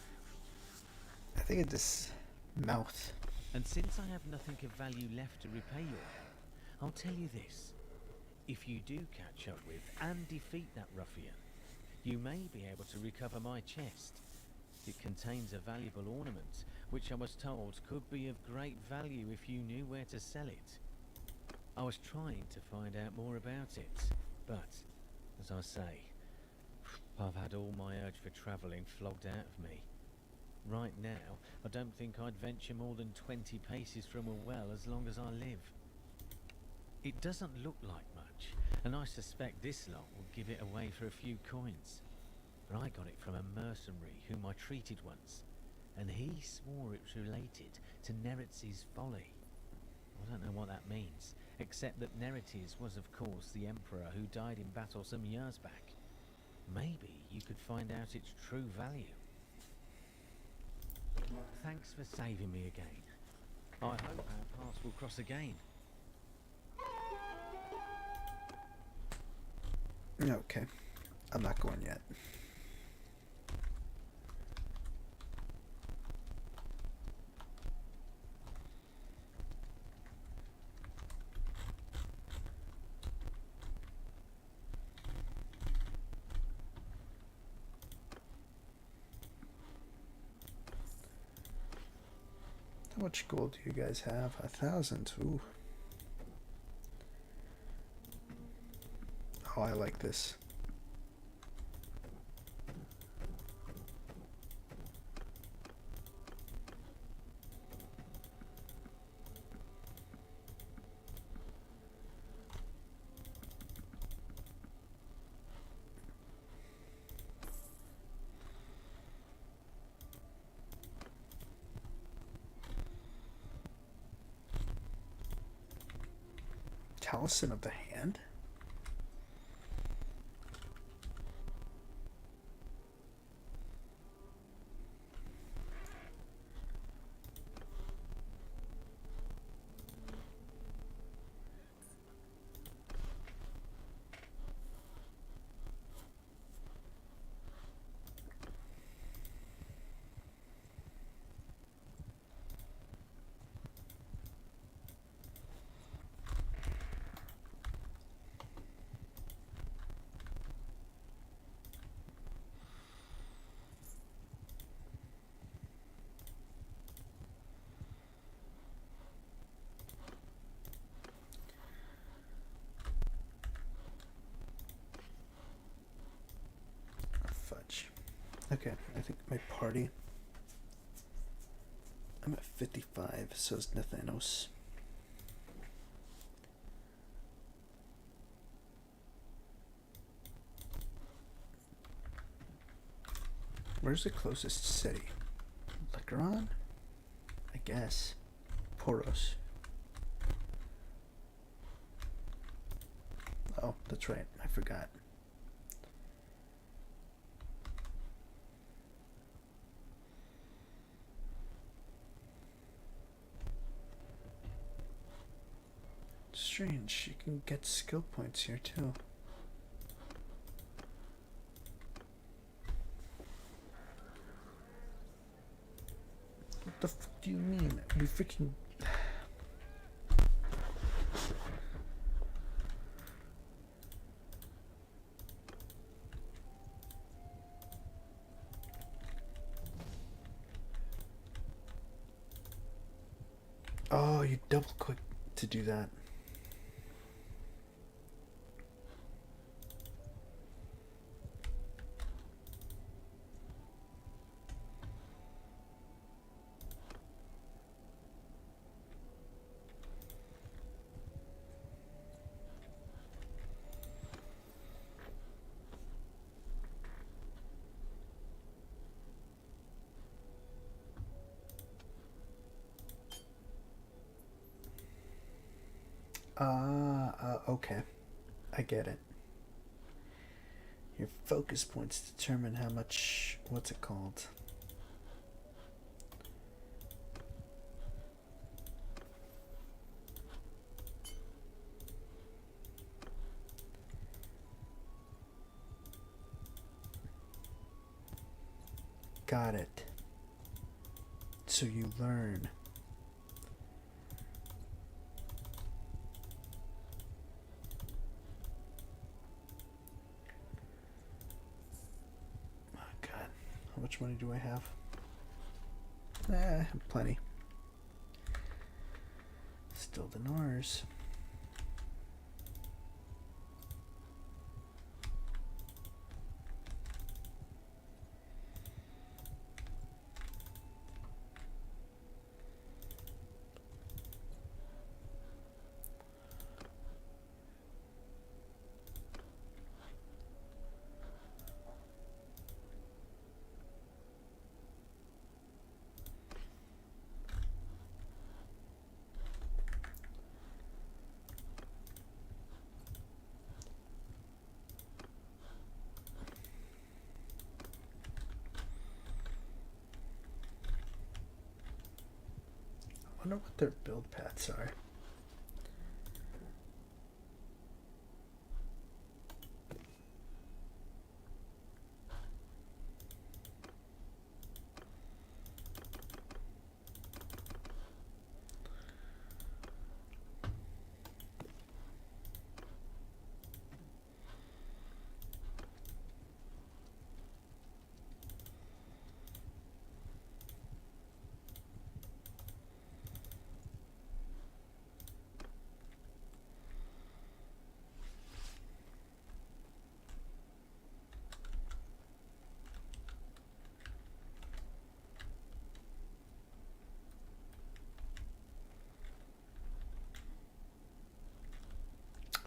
I think it's this mouth. And since I have nothing of value left to repay your help, I'll tell you this. If you do catch up with and defeat that ruffian, you may be able to recover my chest. It contains a valuable ornament, which I was told could be of great value if you knew where to sell it. I was trying to find out more about it, But, as I say, I've had all my urge for travelling flogged out of me. Right now, I don't think I'd venture more than 20 paces from a well as long as I live. It doesn't look like much, and I suspect this lot will give it away for a few coins. But I got it from a mercenary whom I treated once, and he swore it was related to Neretz's folly. I don't know what that means, except that Neretes was of course the emperor who died in battle some years back. Maybe you could find out its true value. Thanks for saving me again. I hope our paths will cross again. Okay, I'm not going yet. How much gold do you guys have? 1,000. Ooh. Oh, I like this. Talisman of the Hand? Fudge. Okay, I think my party. I'm at 55, so is Nathanos. Where's the closest city? Lycaron? I guess. Poros. Oh, that's right. I forgot. Strange. You can get skill points here too. What the fuck do you mean? We freaking... Oh, you double click to do that. Okay. I get it. Your focus points determine how much... What's it called? Got it. So you learn. How much money do I have? Plenty. Still dinars. wonder what their build paths are.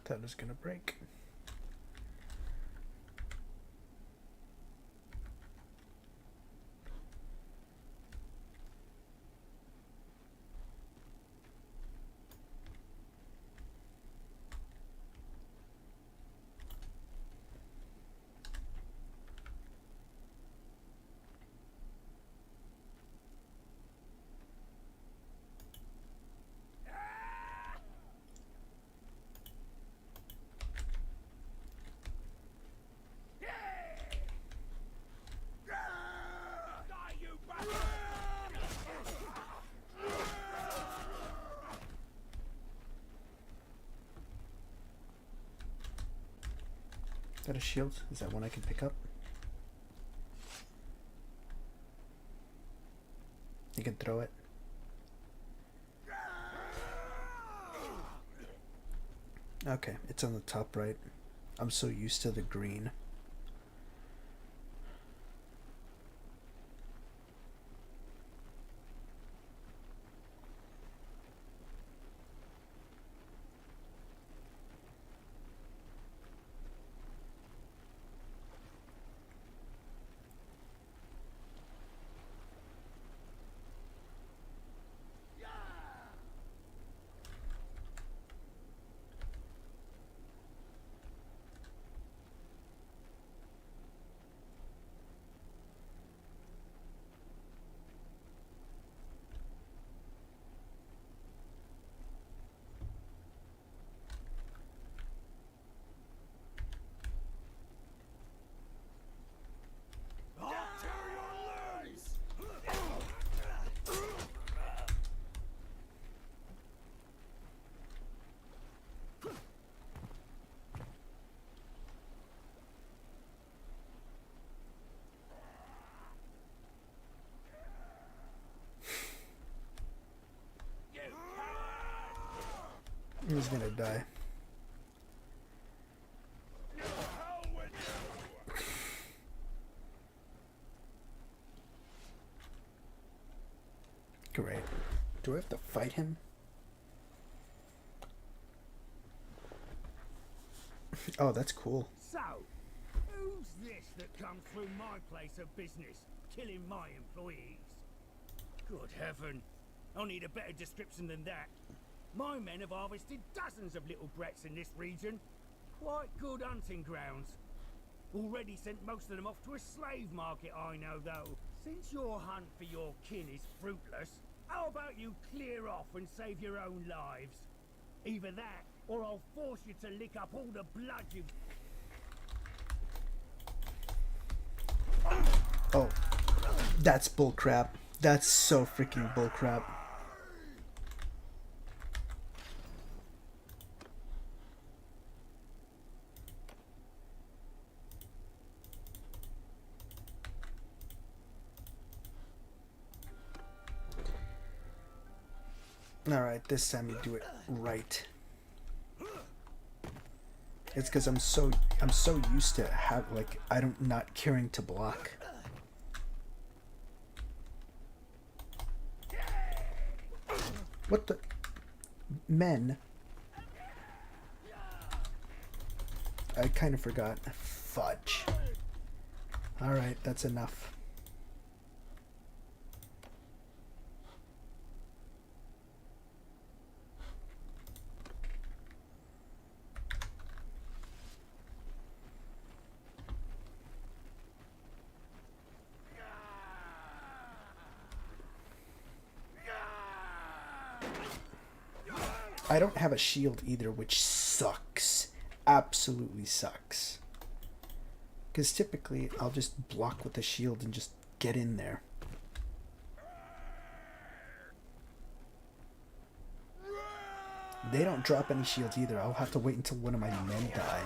That is gonna break. Is that a shield? Is that one I can pick up? You can throw it. Okay, it's on the top right. I'm so used to the green. He's gonna die. Great. Do I have to fight him? Oh, that's cool. So, who's this that comes through my place of business, killing my employees? Good heaven, I need a better description than that. My men have harvested dozens of little brats in this region. Quite good hunting grounds. Already sent most of them off to a slave market, I know, though. Since your hunt for your kin is fruitless, how about you clear off and save your own lives? Either that, or I'll force you to lick up all the blood you've... Oh, that's bullcrap. That's so freaking bullcrap. Alright, this time you do it right. It's because I'm so used to not caring to block. What the men? I kind of forgot. Fudge. Alright, that's enough. I don't have a shield either, which sucks. Absolutely sucks. Because typically, I'll just block with the shield and just get in there. They don't drop any shields either. I'll have to wait until one of my men die.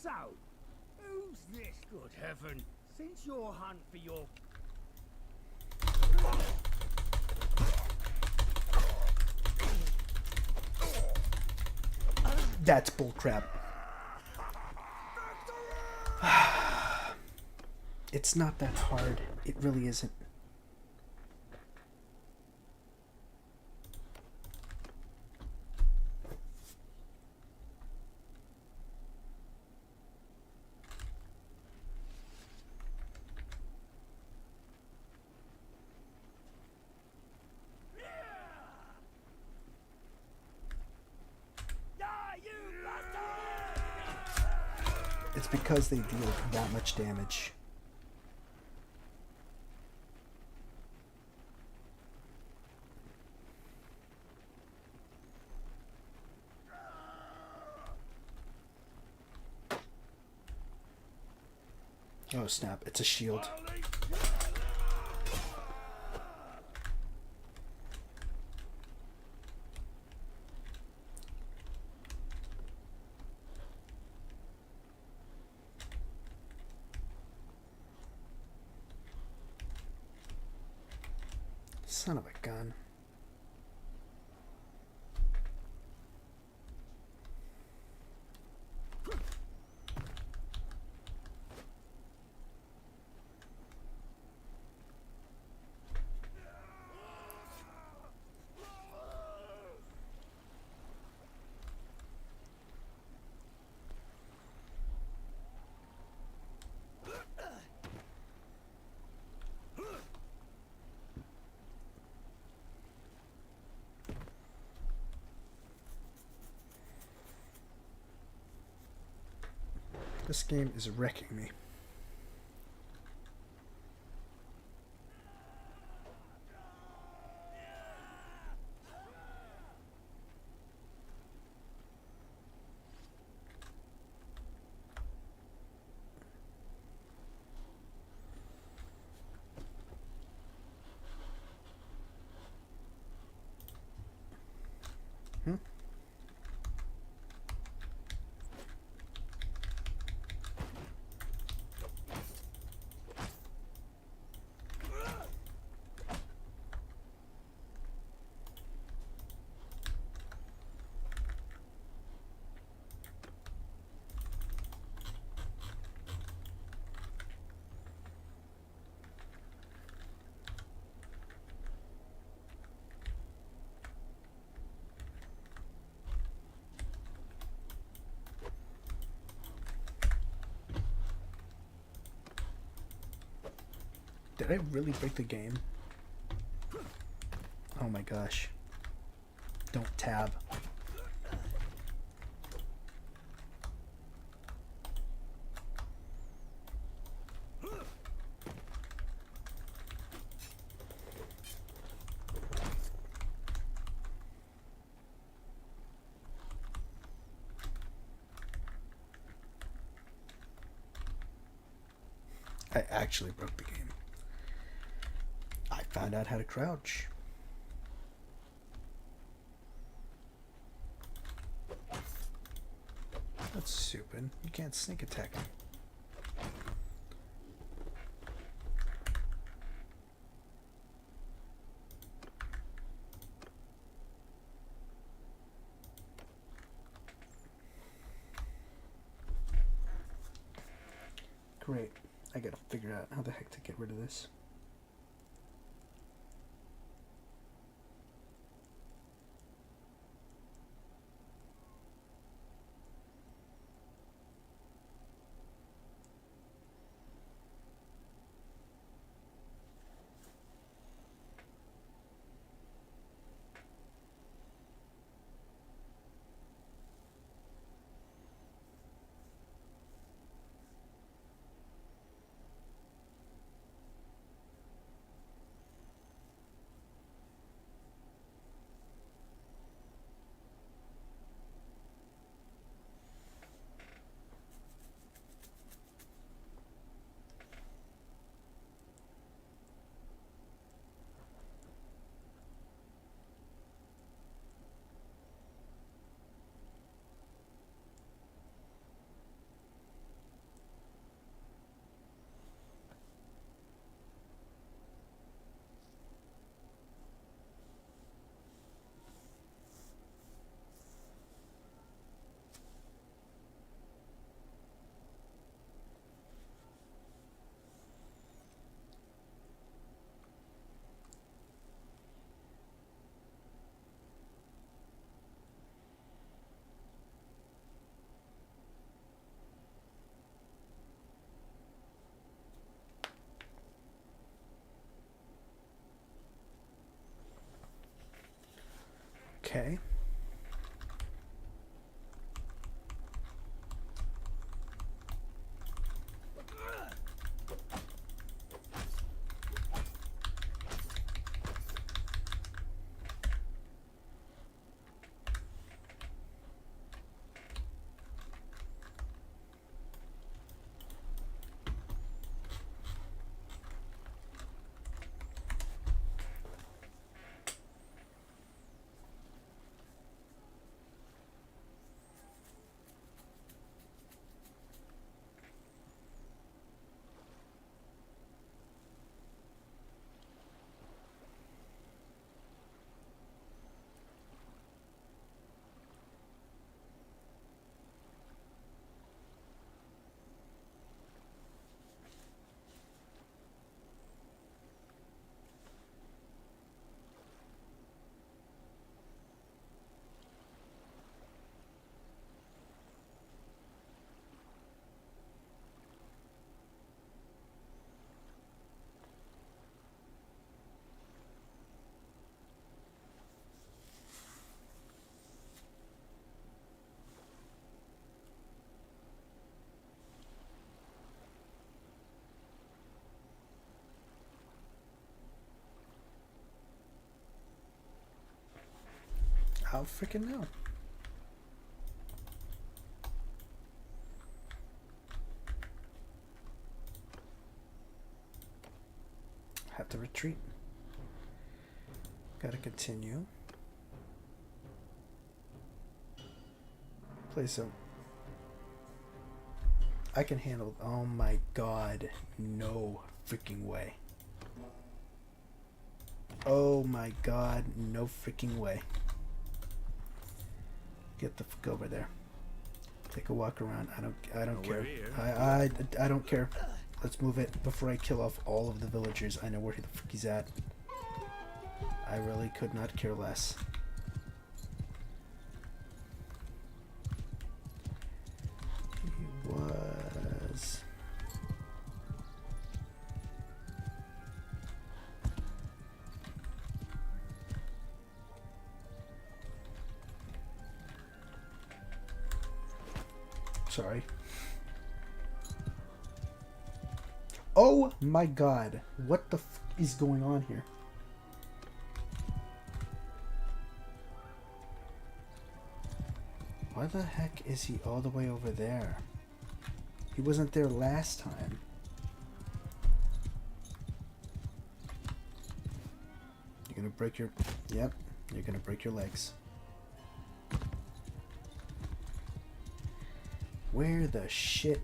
So, who's this, good heaven? Since your hunt for your... That's bullcrap. It's not that hard. It really isn't. It's because they deal that much damage. Oh snap, it's a shield. Son of a gun. This game is wrecking me. Did I really break the game? Oh my gosh. Don't tab. I actually broke the game. I found out how to crouch. That's stupid. You can't sneak attack him. Great. I gotta figure out how the heck to get rid of this. Okay. How freaking know? Have to retreat. Gotta continue. Place a. I can handle. Oh my god. No freaking way. Oh my god. No freaking way. Get the fuck over there. Take a walk around. I don't care. I don't care. Let's move it before I kill off all of the villagers. I know where the fuck he's at. I really could not care less. He was. Sorry. Oh my god. What the f is going on here? Why the heck is he all the way over there? He wasn't there last time. break your... Yep, you're gonna break your legs. Where the shit?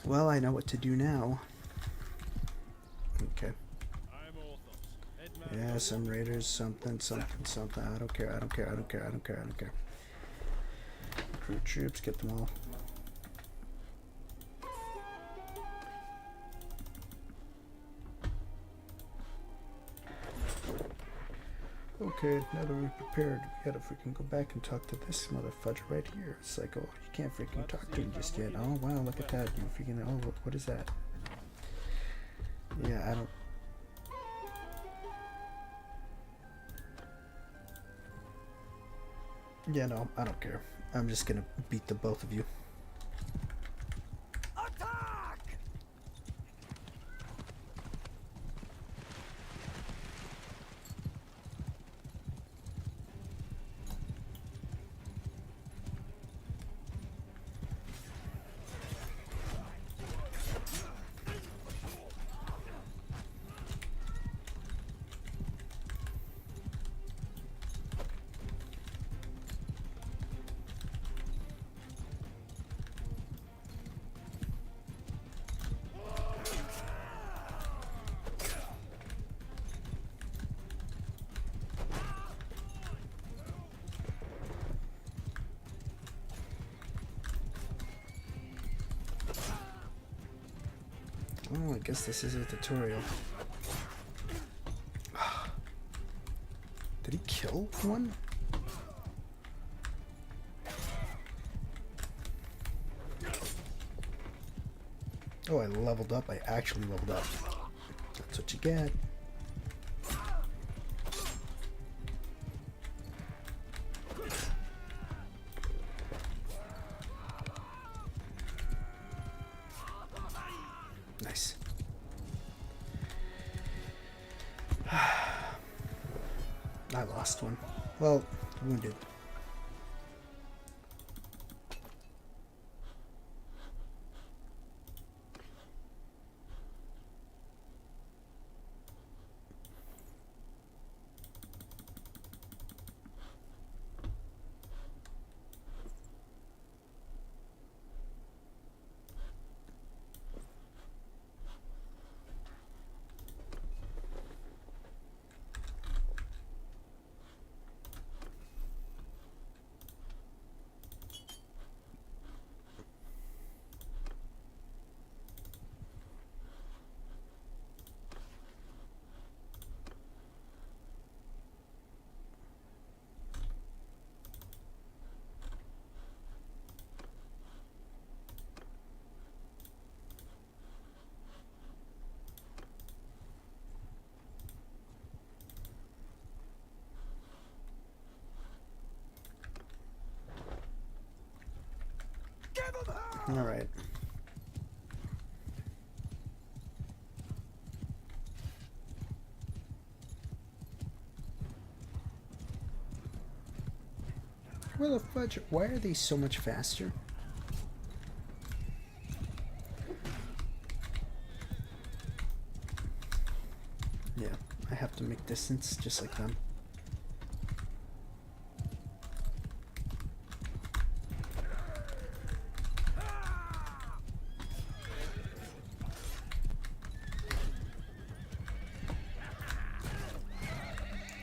Well, I know what to do now. Okay. Yeah, some raiders, something. I don't care. Crew troops, get them all. Okay, now that we're prepared, we gotta freaking go back and talk to this motherfucker right here. It's like, oh, you can't freaking talk to him just yet. Oh, wow, look at that. You freaking, oh, what is that? Yeah, I don't... Yeah, no, I don't care. I'm just gonna beat the both of you. Attack! Oh, I guess this is a tutorial. Did he kill one? Oh, I leveled up. I actually leveled up. That's what you get. Nice. I lost one. Well, wounded. All right. Where the fudge? Why are they so much faster? Yeah, I have to make distance just like them.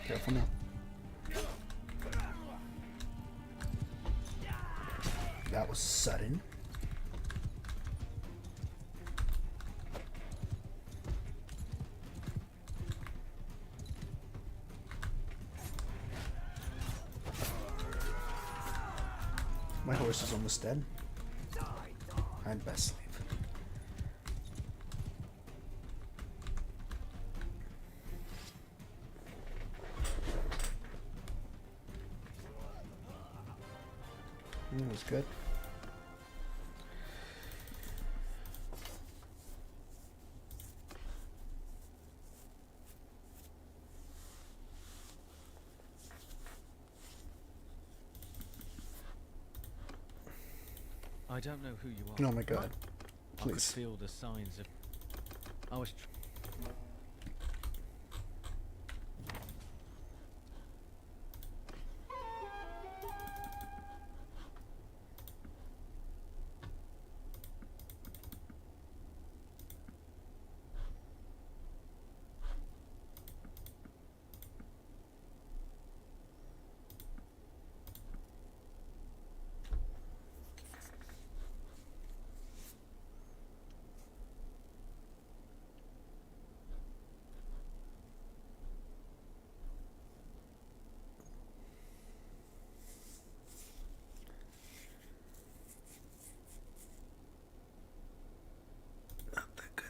Careful now. That was sudden. My horse is almost dead. I'd best leave. That was good. I don't know who you are. Oh my god. I could Please. feel the signs of... I was... Not that good.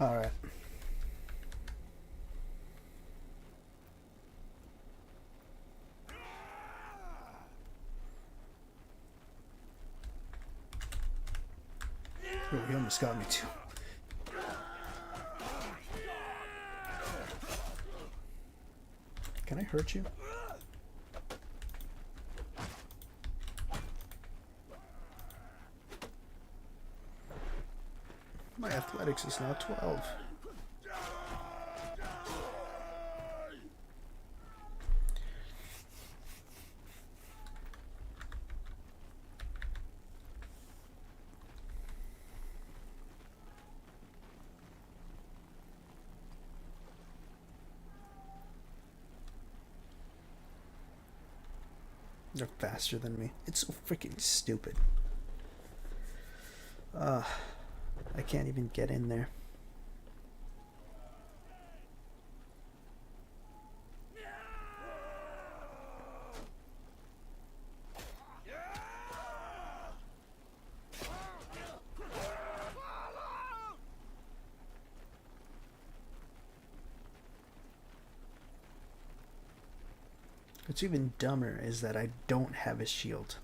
All right. Oh, he almost got me too. Can I hurt you? My athletics is now 12. They're faster than me. It's so freaking stupid. I can't even get in there. What's even dumber is that I don't have a shield.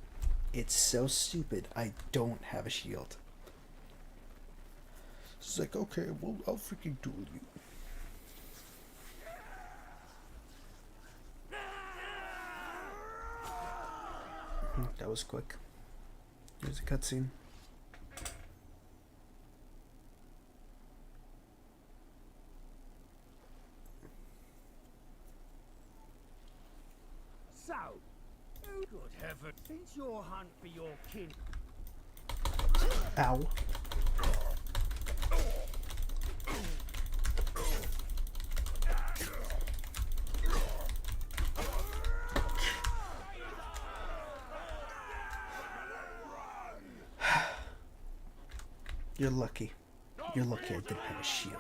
It's so stupid. I don't have a shield. It's like, okay, well, I'll freaking duel you. That was quick. Here's a cutscene. So, good heaven, since your hunt for your kin... Ow. You're lucky. You're lucky I didn't have a shield.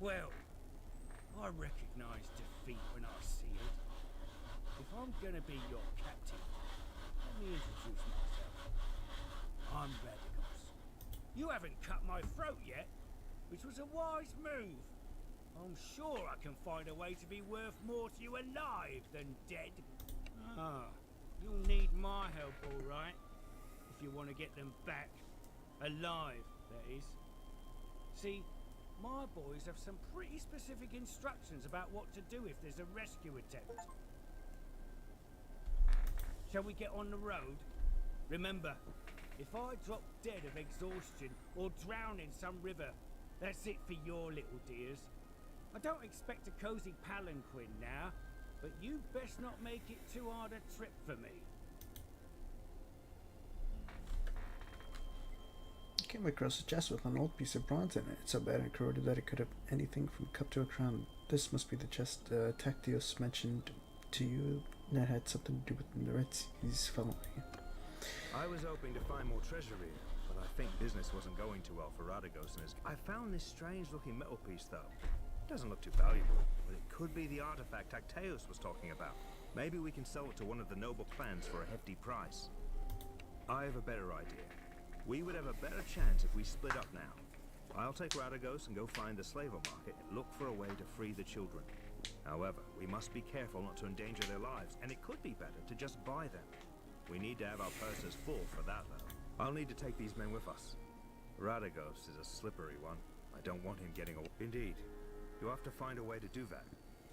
Well, I recognize defeat when I see it. If I'm gonna be your captain, let me introduce myself. I'm Radicus. You haven't cut my throat yet, which was a wise move. I'm sure I can find a way to be worth more to you alive than dead. Ah, you'll need my help, all right, if you want to get them back. Alive, that is. See, my boys have some pretty specific instructions about what to do if there's a rescue attempt. Shall we get on the road? Remember, if I drop dead of exhaustion or drown in some river, that's it for your little dears. I don't expect a cozy palanquin now, but you best not make it too hard a trip for me. I came across a chest with an old piece of bronze in it. It's so bad and corroded that it could have anything from cup to a crown. This must be the chest Tactios mentioned to you that had something to do with the Red Seas following. I was hoping to find more treasure here, but I think business wasn't going too well for Radagos and his... I found this strange-looking metal piece, though. It doesn't look too valuable, but it could be the artifact Actaeus was talking about. Maybe we can sell it to one of the noble clans for a hefty price. I have a better idea. We would have a better chance if we split up now. I'll take Radagos and go find the slaver market and look for a way to free the children. However, we must be careful not to endanger their lives, and it could be better to just buy them. We need to have our purses full for that, though. I'll need to take these men with us. Radagos is a slippery one. I don't want him getting away. Indeed. You'll have to find a way to do that.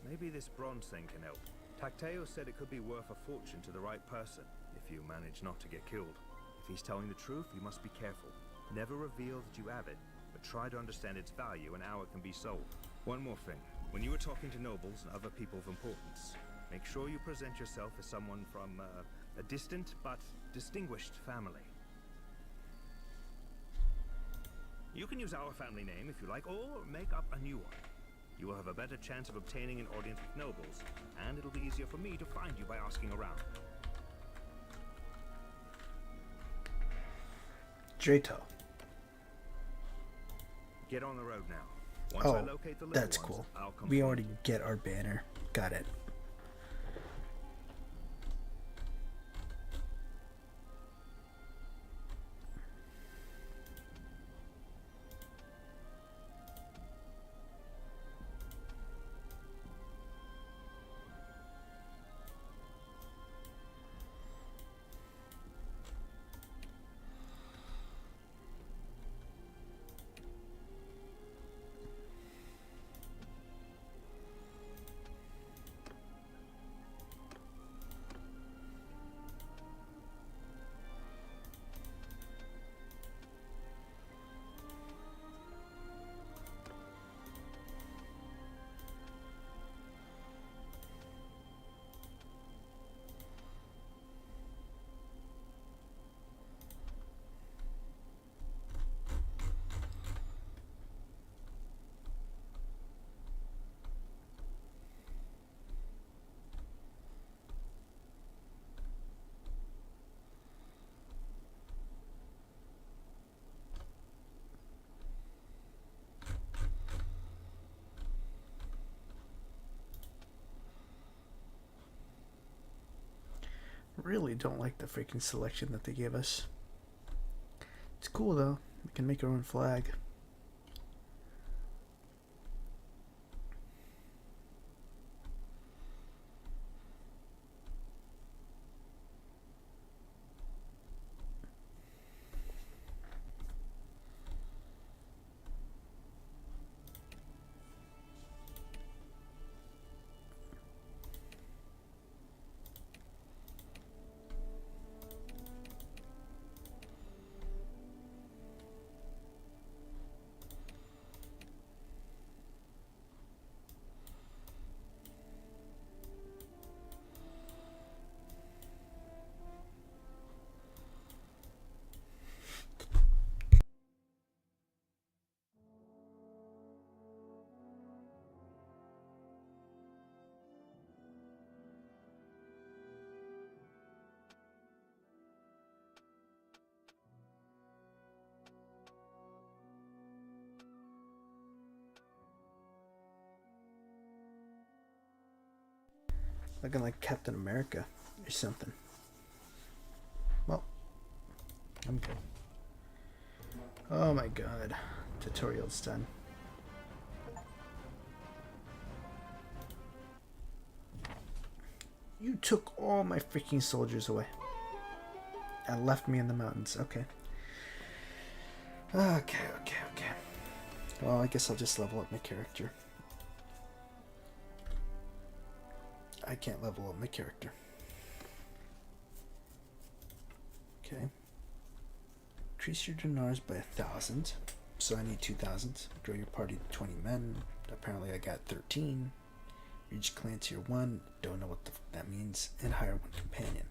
Maybe this bronze thing can help. Tacteo said it could be worth a fortune to the right person, if you manage not to get killed. If he's telling the truth, you must be careful. Never reveal that you have it, but try to understand its value and how it can be sold. One more thing. When you are talking to nobles and other people of importance, make sure you present yourself as someone from a distant but distinguished family. You can use our family name if you like, or make up a new one. You will have a better chance of obtaining an audience with nobles, and it'll be easier for me to find you by asking around. Drayto. Get on the road now. Once I locate the little that's ones, cool. I'll come We find already you. get our banner. Got it. Really don't like the freaking selection that they gave us. It's cool though. We can make our own flag. Looking like Captain America or something. Well, I'm good. Oh my god. Tutorial's done. You took all my freaking soldiers away. And left me in the mountains. Okay. Okay. Well, I guess I'll just level up my character. I can't level up my character. Okay. Increase your dinars by 1,000. So I need 2,000. Grow your party to 20 men. Apparently I got 13. Reach clan tier 1. Don't know what that means. And hire one companion.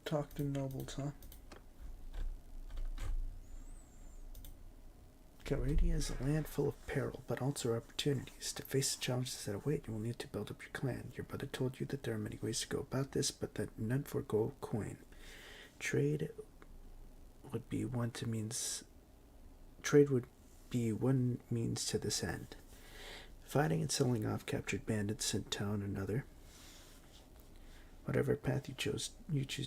Talk to nobles, huh? Calradia is a land full of peril, but also opportunities. To face the challenges that await, you will need to build up your clan. Your brother told you that there are many ways to go about this, but that none for gold coin. Trade would be one means to this end. Fighting and selling off captured bandits in town another. Whatever path you choose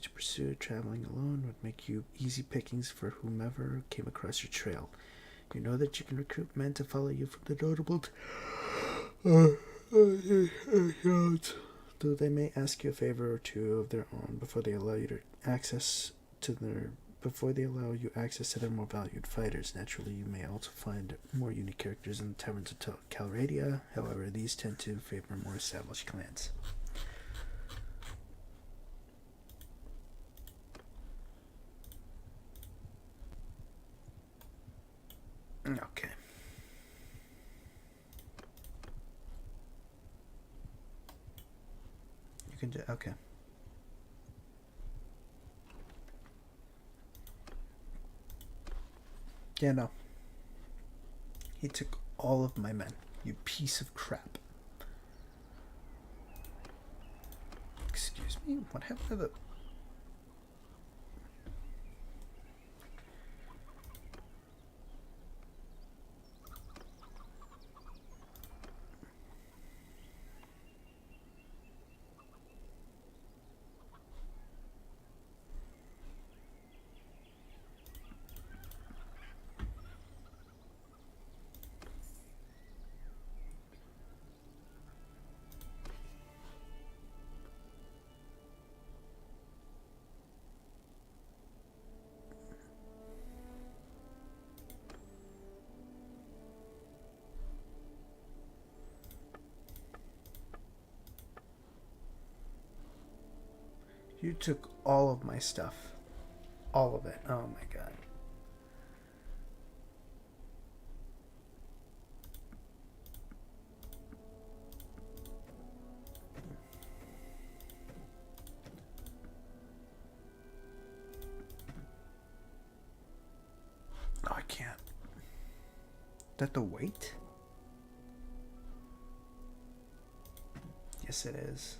to pursue, traveling alone would make you easy pickings for whomever came across your trail. You know that you can recruit men to follow you from the notable though they may ask you a favor or two of their own before they allow you access to their more valued fighters. Naturally, you may also find more unique characters in the taverns of Calradia. However, these tend to favor more established clans. Okay. You can do, okay. Yeah, no. He took all of my men, you piece of crap. Excuse me? What happened to the... You took all of my stuff. All of it. Oh my god. No, I can't. Is that the weight? Yes, it is.